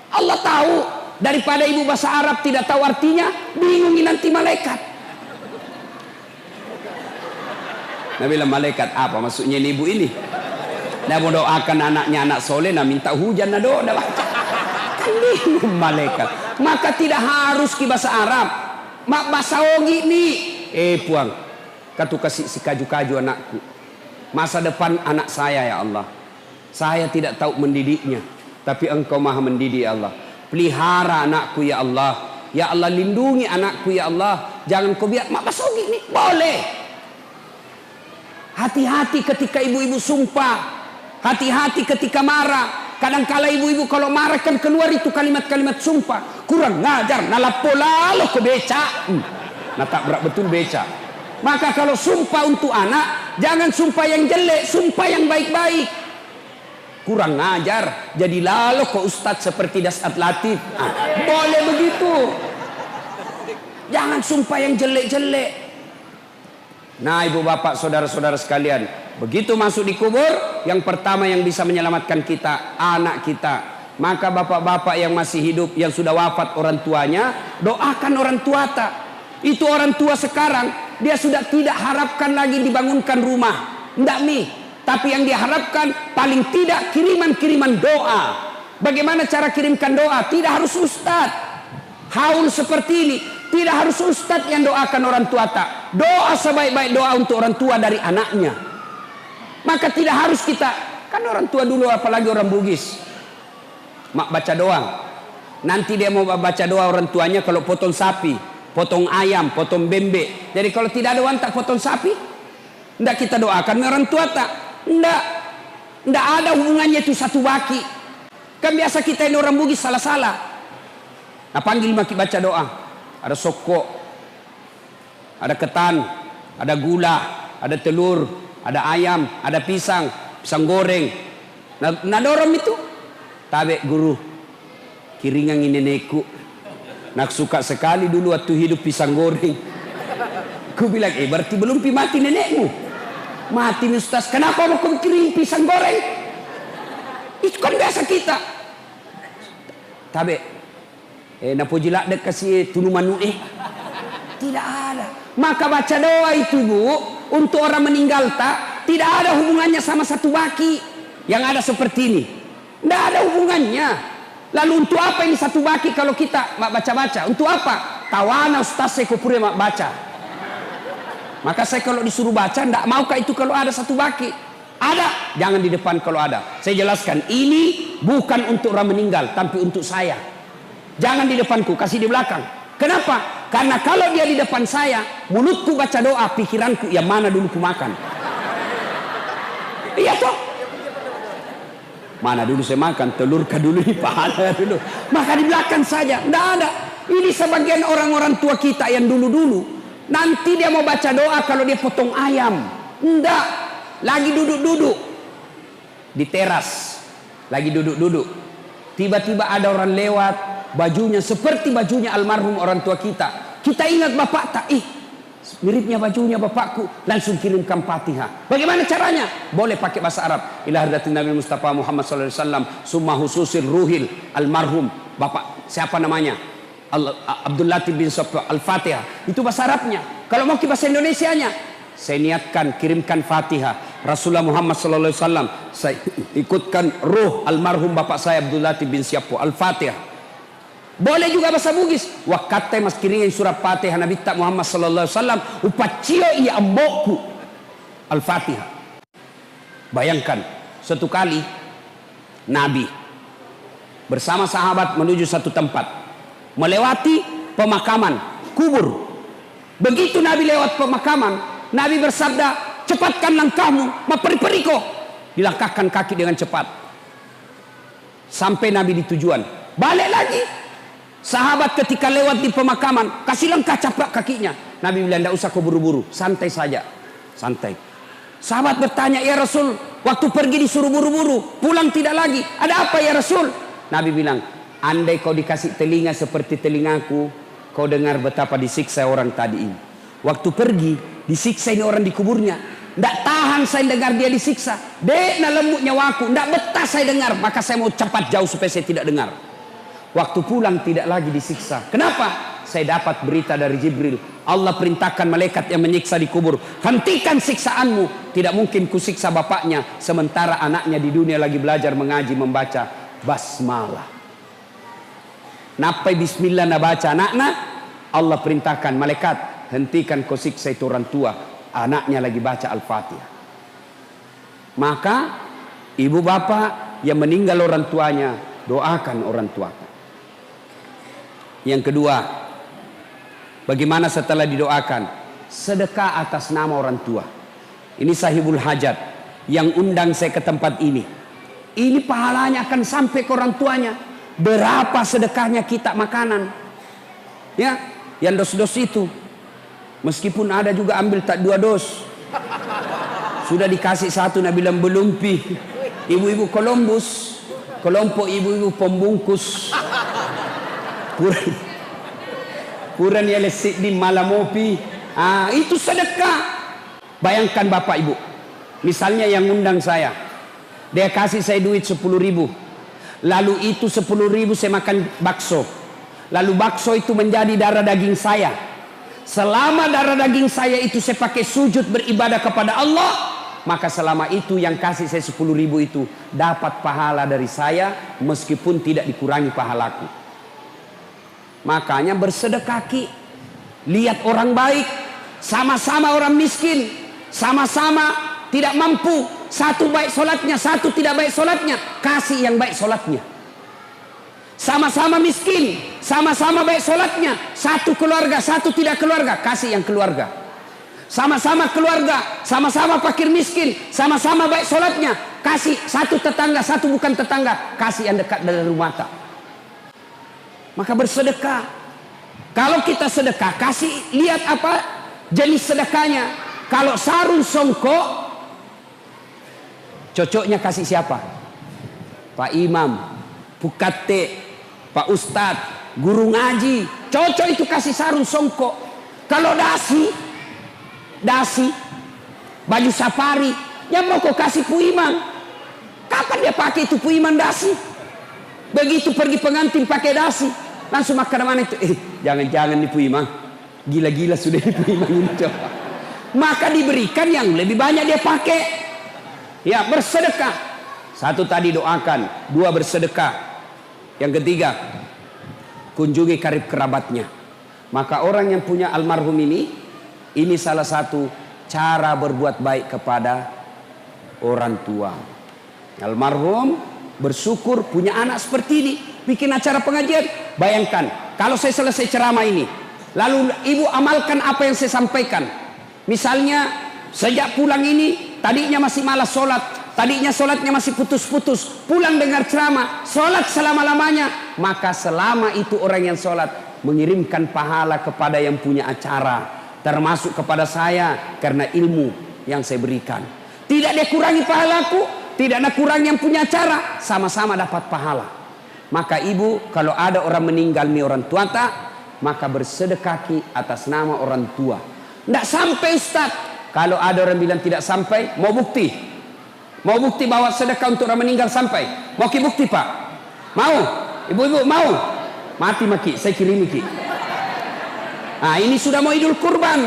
Allah tahu. Daripada ibu bahasa Arab tidak tahu artinya, bingungi nanti malaikat. Nah bilang malaikat apa maksudnya ini ibu ini? Nah mau doakan anaknya anak soleh, nah minta hujan, nah doa, kan bingung malaikat. Maka tidak harus ke bahasa Arab. Mak bahasa Ogi nih. Puang, katu kasih si kaju-kaju anakku. masa depan anak saya ya Allah. Saya tidak tahu mendidiknya, tapi Engkau maha mendidik ya Allah. Pelihara anakku ya Allah. Ya Allah, lindungi anakku ya Allah. Jangan kau biar mak basuh gini. Boleh. Hati-hati ketika ibu-ibu sumpah. Hati-hati ketika marah. Kadang-kala ibu-ibu kalau marah kan keluar itu kalimat-kalimat sumpah. Kurang ngajar. Nalapola lo ke beca. Nah tak berat betul beca. Maka kalau sumpah untuk anak, jangan sumpah yang jelek. Sumpah yang baik-baik. Kurang ngajar, jadi lalu kok ustadz seperti Dasat Latif. Boleh begitu. Jangan sumpah yang jelek-jelek. Nah ibu bapak saudara-saudara sekalian, begitu masuk di kubur, yang pertama yang bisa menyelamatkan kita, anak kita. Maka bapak-bapak yang masih hidup, yang sudah wafat orang tuanya, doakan orang tua tak. Itu orang tua sekarang, dia sudah tidak harapkan lagi dibangunkan rumah. Nggak nih. Tapi yang diharapkan paling tidak kiriman-kiriman doa. Bagaimana cara kirimkan doa? Tidak harus ustadz. Haul seperti ini. Tidak harus ustadz yang doakan orang tua tak. Doa sebaik-baik doa untuk orang tua dari anaknya. Maka tidak harus kita. Kan orang tua dulu apalagi orang Bugis. Mak baca doang. Nanti dia mau baca doa orang tuanya kalau potong sapi. Potong ayam, potong bembe. Jadi kalau tidak ada uang tak potong sapi. Tidak kita doakan orang tua tak. Tidak ada hubungannya itu satu baki. Kan biasa kita ini orang Bugis salah-salah. Nah panggil maki baca doa. Ada sokok, ada ketan, ada gula, ada telur, ada ayam, ada pisang goreng. Nah dorong itu. Tabe guru, kiringan ini neku. Nak suka sekali dulu waktu hidup pisang goreng. Ku bilang, berarti belum mati nenekmu. Mati ustaz, kenapa mau kau kirim pisang goreng? Itu kan biasa kita. Tabe, napo jilak dek kasih tunu manu Tidak ada. Maka baca doa itu bu, untuk orang meninggal tak, tidak ada hubungannya sama satu baki. Yang ada seperti ini. Tidak ada hubungannya. Lalu untuk apa ini satu baki kalau kita mak baca-baca? Untuk apa? Tawana ustaz saya kupure mak baca. Maka saya kalau disuruh baca, tidak maukah itu kalau ada satu baki? Ada, jangan di depan kalau ada. Saya jelaskan, ini bukan untuk orang meninggal, tapi untuk saya. Jangan di depanku, kasih di belakang. Kenapa? Karena kalau dia di depan saya, mulutku baca doa, pikiranku yang mana dulu ku makan. Iya toh? Mana dulu saya makan, telur kah dulu, pahala dulu. Maka di belakang saja, tidak ada. Ini sebagian orang-orang tua kita yang dulu-dulu. Nanti dia mau baca doa kalau dia potong ayam. Enggak. Lagi duduk-duduk. Di teras. Lagi duduk-duduk. Tiba-tiba ada orang lewat. Bajunya seperti bajunya almarhum orang tua kita. Kita ingat bapak tak? Miripnya bajunya bapakku. Langsung kirimkan Fatihah. Bagaimana caranya? Boleh pakai bahasa Arab. Ila hadratin Nabi Mustafa Muhammad SAW. Summa hususil ruhil almarhum. Bapak siapa namanya? Abdul Latif bin Sofyan Al-Fatihah. Itu bahasa Arabnya. Kalau mau ke bahasa Indonesianya, saya niatkan kirimkan Fatihah Rasulullah Muhammad sallallahu alaihi wasallam. Saya ikutkan ruh almarhum bapak saya Abdul Latif bin Sofyan Al-Fatihah. Boleh juga bahasa Bugis. Wakate mas kiringin surat Fatihah Nabi tak Muhammad sallallahu alaihi wasallam upacio iya ambokku Al-Fatihah. Bayangkan, suatu kali Nabi bersama sahabat menuju satu tempat. Melewati pemakaman kubur. Begitu Nabi lewat pemakaman, Nabi bersabda, cepatkan langkahmu, maperi-periko. Dilangkahkan kaki dengan cepat. Sampai Nabi di tujuan. Balik lagi. Sahabat ketika lewat di pemakaman, kasih langkah capak kakinya. Nabi bilang, tidak usah kau buru-buru, santai saja. Santai. Sahabat bertanya, ya Rasul, waktu pergi disuruh buru-buru, pulang tidak lagi. Ada apa ya Rasul? Nabi bilang, andai kau dikasih telinga seperti telingaku, kau dengar betapa disiksa orang tadi ini. Waktu pergi, disiksa ini orang di kuburnya. Tidak tahan saya dengar dia disiksa. Dek na lembut nyawaku, tidak betah saya dengar. Maka saya mau cepat jauh supaya saya tidak dengar. Waktu pulang tidak lagi disiksa. Kenapa? Saya dapat berita dari Jibril. Allah perintahkan malaikat yang menyiksa di kubur. Hentikan siksaanmu. Tidak mungkin kusiksa bapaknya. Sementara anaknya di dunia lagi belajar mengaji, membaca basmalah. Napai bismillah na baca anaknya, Allah perintahkan malaikat, hentikan kau siksa itu orang tua, anaknya lagi baca Al-Fatihah. Maka ibu bapak yang meninggal orang tuanya, doakan orang tua. Yang kedua, bagaimana setelah didoakan? Sedekah atas nama orang tua. Ini sahibul hajat yang undang saya ke tempat ini. Ini pahalanya akan sampai ke orang tuanya. Berapa sedekahnya kita makanan? Ya, yang dos-dos itu. Meskipun ada juga ambil tak 2 dos. Sudah dikasih 1, Nabi bilang belum pi. Ibu-ibu Columbus, kelompok ibu-ibu pembungkus. Kurang ya lesik di malamopi. Itu sedekah. Bayangkan bapak ibu. Misalnya yang undang saya. Dia kasih saya duit 10.000. Lalu itu 10.000 saya makan bakso. Lalu bakso itu menjadi darah daging saya. Selama darah daging saya itu saya pakai sujud beribadah kepada Allah, maka selama itu yang kasih saya 10.000 itu dapat pahala dari saya, meskipun tidak dikurangi pahalaku. Makanya bersedekah ki. Lihat orang baik, sama-sama orang miskin, sama-sama tidak mampu, satu baik solatnya, satu tidak baik solatnya, kasih yang baik solatnya. Sama-sama miskin, sama-sama baik solatnya, satu keluarga, satu tidak keluarga, kasih yang keluarga. Sama-sama keluarga, sama-sama fakir miskin, sama-sama baik solatnya, kasih satu tetangga, satu bukan tetangga, kasih yang dekat dari rumah tak. Maka bersedekah. Kalau kita sedekah, kasih lihat apa jenis sedekahnya. Kalau sarung songkok, cocoknya kasih siapa? Pak Imam, Pukate, Pak Ustadz, guru ngaji, cocok itu kasih sarung songkok. Kalau dasi, baju safari, yang mau kau kasih Puimang, kapan dia pakai itu Puimang dasi? Begitu pergi pengantin pakai dasi, langsung makan mana itu? Jangan-jangan nih Puimang, gila-gila sudah nih Puimang ini coba. Maka diberikan yang lebih banyak dia pakai. Ya, bersedekah. 1 tadi doakan, 2 bersedekah. Yang ketiga, kunjungi karib kerabatnya. Maka orang yang punya almarhum ini salah satu cara berbuat baik kepada orang tua. Almarhum bersyukur punya anak seperti ini, bikin acara pengajian. Bayangkan kalau saya selesai ceramah ini, lalu ibu amalkan apa yang saya sampaikan. Misalnya sejak pulang ini, tadinya masih malas sholat, tadinya sholatnya masih putus-putus, pulang dengar ceramah, sholat selama-lamanya, maka selama itu orang yang sholat mengirimkan pahala kepada yang punya acara, termasuk kepada saya karena ilmu yang saya berikan. Tidak dia kurangi pahalaku, tidak ada kurang yang punya acara, sama-sama dapat pahala. Maka ibu, kalau ada orang meninggal mi orang tua tak, maka bersedekah atas nama orang tua. Tidak sampai Ustaz. Kalau ada orang bilang tidak sampai, mau bukti? Mau bukti bahwa sedekah untuk orang meninggal sampai? Mau ki bukti Pak? Mau? Ibu-ibu mau? Mati maki, saya kirimi ki. Nah ini sudah mau idul kurban.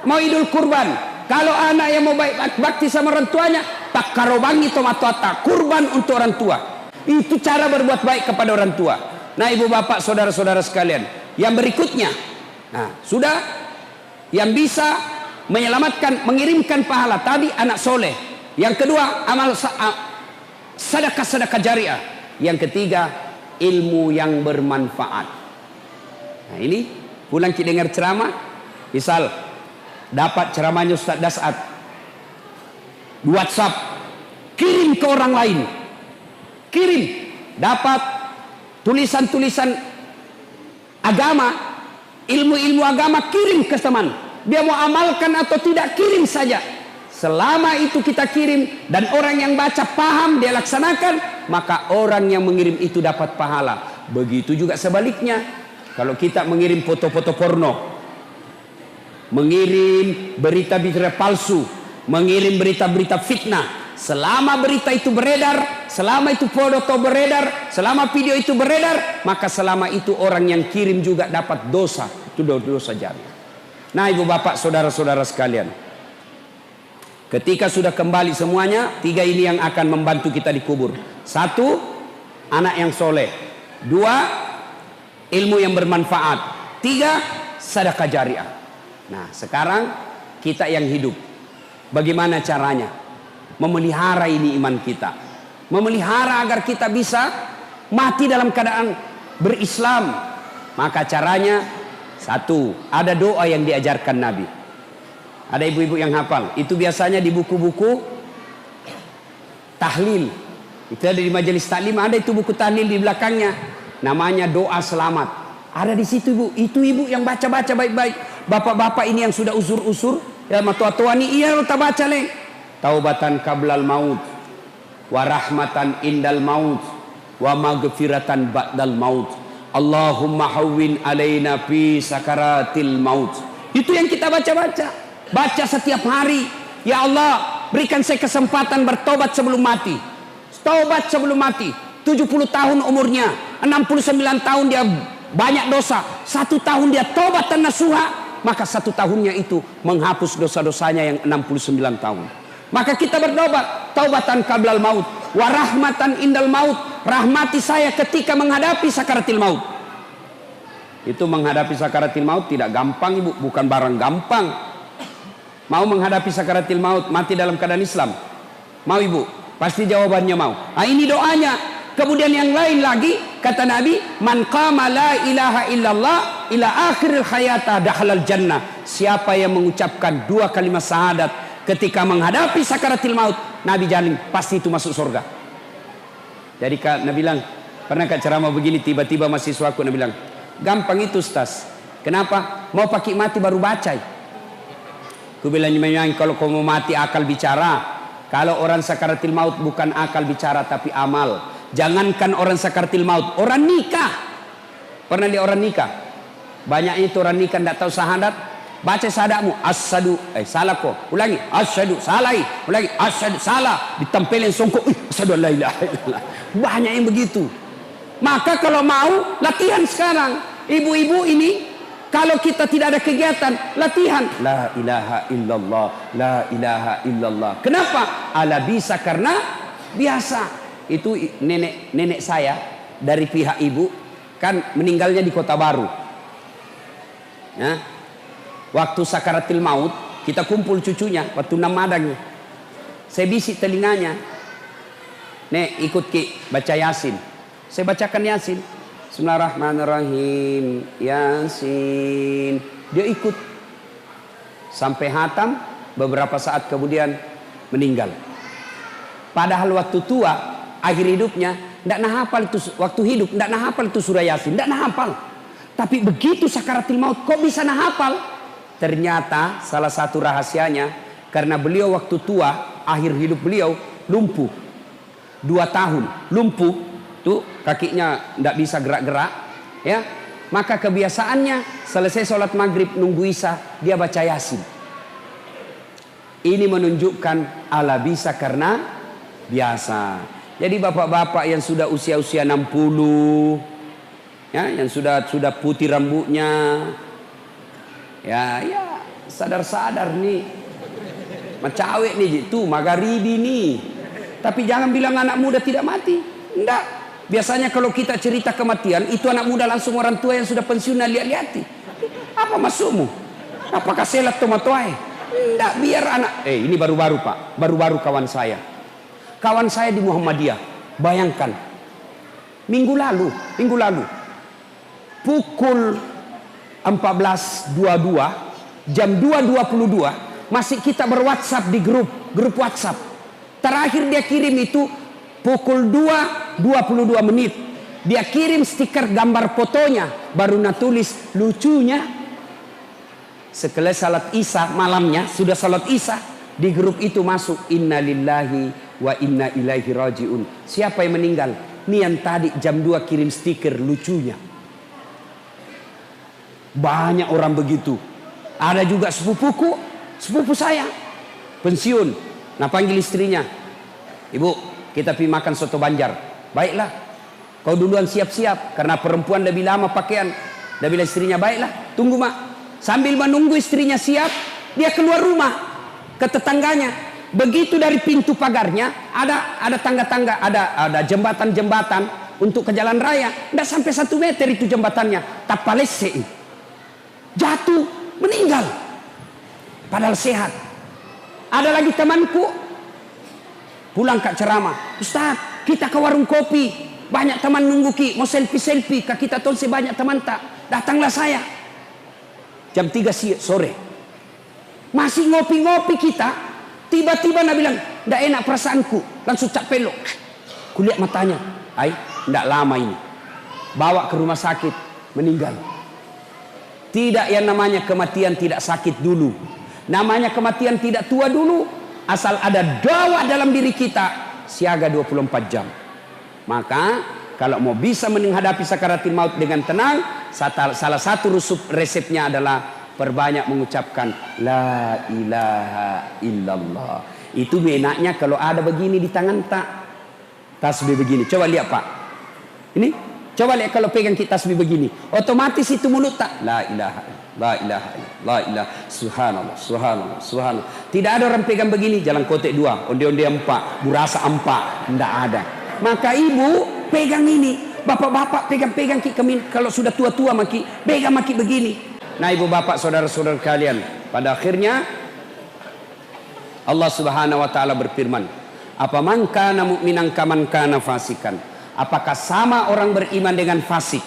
Mau idul kurban. Kalau anak yang mau baik bakti sama orang tuanya, tak karobangi tomatata, kurban untuk orang tua. Itu cara berbuat baik kepada orang tua. Nah ibu bapak saudara-saudara sekalian, yang berikutnya, nah sudah, yang bisa menyelamatkan, mengirimkan pahala tadi anak soleh. Yang kedua amal sedekah jariah. Yang ketiga ilmu yang bermanfaat. Nah ini pulang kita dengar ceramah, misal dapat ceramahnya Ustaz Dasat di WhatsApp, kirim ke orang lain, kirim, dapat tulisan-tulisan agama, ilmu-ilmu agama, kirim ke teman. Dia mau amalkan atau tidak, kirim saja. Selama itu kita kirim dan orang yang baca paham, dia laksanakan, maka orang yang mengirim itu dapat pahala. Begitu juga sebaliknya, kalau kita mengirim foto-foto porno, mengirim berita-berita palsu, mengirim berita-berita fitnah, selama berita itu beredar, selama itu foto beredar, selama video itu beredar, maka selama itu orang yang kirim juga dapat dosa. Itu dosa jariah. Nah ibu bapak saudara-saudara sekalian, ketika sudah kembali semuanya, 3 ini yang akan membantu kita dikubur. 1, anak yang soleh. 2, ilmu yang bermanfaat. 3, sedekah jariah. Nah sekarang kita yang hidup, bagaimana caranya? memelihara ini iman kita, memelihara agar kita bisa mati dalam keadaan berislam. Maka caranya satu, ada doa yang diajarkan Nabi. Ada ibu-ibu yang hafal, itu biasanya di buku-buku tahlil. Itu ada di majelis taklim, ada itu buku tahlil di belakangnya, namanya doa selamat. Ada di situ ibu, itu ibu yang baca-baca baik-baik. Bapak-bapak ini yang sudah usur-usur, ya matua-tua ini iya kita baca leh. Taubatan qablal maut, wa rahmatan indal maut, wa maghfiratan ba'dal maut. Allahumma hawwin alaina fi sakaratil maut. Itu yang kita baca-baca. Baca setiap hari. Ya Allah, berikan saya kesempatan bertobat sebelum mati. Taubat sebelum mati. 70 tahun umurnya, 69 tahun dia banyak dosa, 1 tahun dia tobat dan nasuha, maka 1 tahunnya itu menghapus dosa-dosanya yang 69 tahun. Maka kita bertobat, taubatan qablal maut, wa rahmatan indal maut. Rahmati saya ketika menghadapi sakaratil maut. Itu menghadapi sakaratil maut tidak gampang ibu, bukan barang gampang. Mau menghadapi sakaratil maut, mati dalam keadaan Islam? Mau ibu? Pasti jawabannya mau. Nah, ini doanya. Kemudian yang lain lagi, kata Nabi, man qama la ilaha illallah ila akhiril hayata dakhalal jannah. Siapa yang mengucapkan 2 kalimat syahadat ketika menghadapi sakaratil maut, Nabi jamin pasti itu masuk surga. Jadi Nabi bilang, pernah ceramah begini, tiba-tiba mahasiswaku Nabi bilang, gampang itu Ustaz. Kenapa? Mau pakai mati baru baca. Aku bilang, memang kalau kau mau mati akal bicara. Kalau orang sakaratil maut bukan akal bicara tapi amal. Jangankan orang sakaratil maut, orang nikah. Pernah lihat orang nikah? Banyaknya itu orang nikah tidak tahu syahadat. Baca syahadatmu, asyhadu, salah kok. Ulangi, asyhadu, salah. Ulangi, asyhadu, salah. Ditempelin songkok, asyhadu la ilaha illallah. Banyak yang begitu. Maka kalau mau latihan sekarang. Ibu-ibu ini kalau kita tidak ada kegiatan, latihan la ilaha illallah, la ilaha illallah. Kenapa? Ala bisa karena biasa. Itu nenek saya dari pihak ibu kan meninggalnya di Kota Baru. Nah, waktu sakaratil maut kita kumpul cucunya waktu Namadang. Saya bisik telinganya. Nek ikut ki baca Yasin. Saya bacakan Yasin. Bismillahirrahmanirrahim. Yasin. Dia ikut sampai hatam, beberapa saat kemudian meninggal. Padahal waktu tua, akhir hidupnya, tidak nah hafal itu. Waktu hidup tidak nah hafal itu surah Yasin, tidak nah hafal. Tapi begitu sakaratil maut, kok bisa nah hafal? Ternyata salah satu rahasianya, karena beliau waktu tua, akhir hidup beliau lumpuh, 2 tahun lumpuh. Tuh kakinya tidak bisa gerak-gerak, ya. Maka kebiasaannya selesai sholat maghrib nunggu isya dia baca Yasin. Ini menunjukkan ala bisa karena biasa. Jadi bapak-bapak yang sudah usia-usia 60, ya, yang sudah putih rambutnya, ya sadar-sadar nih, macawek nih, itu magharibi nih. Tapi jangan bilang anak muda tidak mati, enggak. Biasanya kalau kita cerita kematian, itu anak muda langsung orang tua yang sudah pensiun lihat-lihati. Apa maksudmu? Apakah selat tomatoai? Enggak, biar anak. Ini baru-baru Pak, baru-baru kawan saya. Kawan saya di Muhammadiyah, bayangkan. Minggu lalu, pukul 14.22, jam 2.22, masih kita berWhatsApp di grup WhatsApp. Terakhir dia kirim itu pukul 2.22 menit. Dia kirim stiker gambar fotonya. Baru tulis lucunya. Setelah salat isya malamnya, sudah salat isya, di grup itu masuk inna lillahi wa inna ilaihi rajiun. Siapa yang meninggal? Ini yang tadi jam 2 kirim stiker lucunya. Banyak orang begitu. Ada juga sepupu saya pensiun. Nah panggil istrinya, ibu, kita pergi makan soto Banjar. Baiklah, kau duluan siap-siap. Karena perempuan lebih lama pakaian. Dia bilang istrinya, baiklah, tunggu mak. Sambil menunggu istrinya siap, dia keluar rumah ke tetangganya. Begitu dari pintu pagarnya ada tangga-tangga, ada jembatan-jembatan untuk ke jalan raya. Tidak sampai 1 meter itu jembatannya. Tapalese, jatuh, meninggal. Padahal sehat. Ada lagi temanku, pulang kak ceramah, Ustaz, kita ke warung kopi, banyak teman nunggu ki, mau selfie kak kita tonse banyak teman tak, datanglah saya. Jam 3 sore, masih ngopi-ngopi kita, tiba-tiba Nabi bilang, ndak enak perasaanku, langsung cak pelok. Kulihat matanya, ndak lama ini, bawa ke rumah sakit, meninggal. Tidak yang namanya kematian tidak sakit dulu, namanya kematian tidak tua dulu, asal ada dakwah dalam diri kita, siaga 24 jam. Maka kalau mau bisa menghadapi sakaratul maut dengan tenang, salah satu resepnya adalah perbanyak mengucapkan la ilaha illallah. Itu enaknya kalau ada begini di tangan tak, tasbih begini. Coba lihat Pak, ini coba lihat kalau pegang kita tasbih begini, otomatis itu mulut tak la ilaha la ilaha la ilaha subhanallah subhanallah subhanallah. Tidak ada orang pegang begini, jalan kotek 2, onde-onde 4, burasa 4, tidak ada. Maka ibu pegang ini, bapak-bapak pegang-pegang kalau sudah tua-tua maki pegang maki begini. Nah ibu bapak saudara-saudara kalian, pada akhirnya Allah Subhanahu wa taala berfirman, apa man kana mu'minan kaman kana fasikan. Apakah sama orang beriman dengan fasik?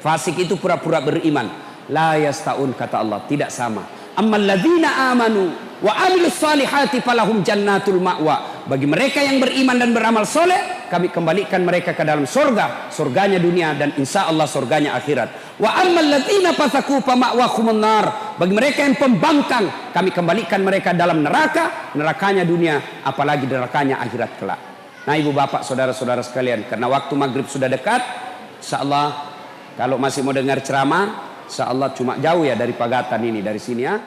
Fasik itu pura-pura beriman. La yastaun, kata Allah, tidak sama. Ammal ladzina amanu wa amilus salihati falahum jannatul ma'wa. Bagi mereka yang beriman dan beramal soleh, kami kembalikan mereka ke dalam surga, surganya dunia dan insya Allah surganya akhirat. Wa ammal ladzina fasaku fa ma'wahumun nar. Bagi mereka yang pembangkang, kami kembalikan mereka dalam neraka, nerakanya dunia, apalagi nerakanya akhirat kelak. Nah ibu bapak saudara-saudara sekalian, karena waktu maghrib sudah dekat, insya Allah kalau masih mau dengar ceramah, insya Allah cuma jauh ya dari Pagatan ini, dari sini ya.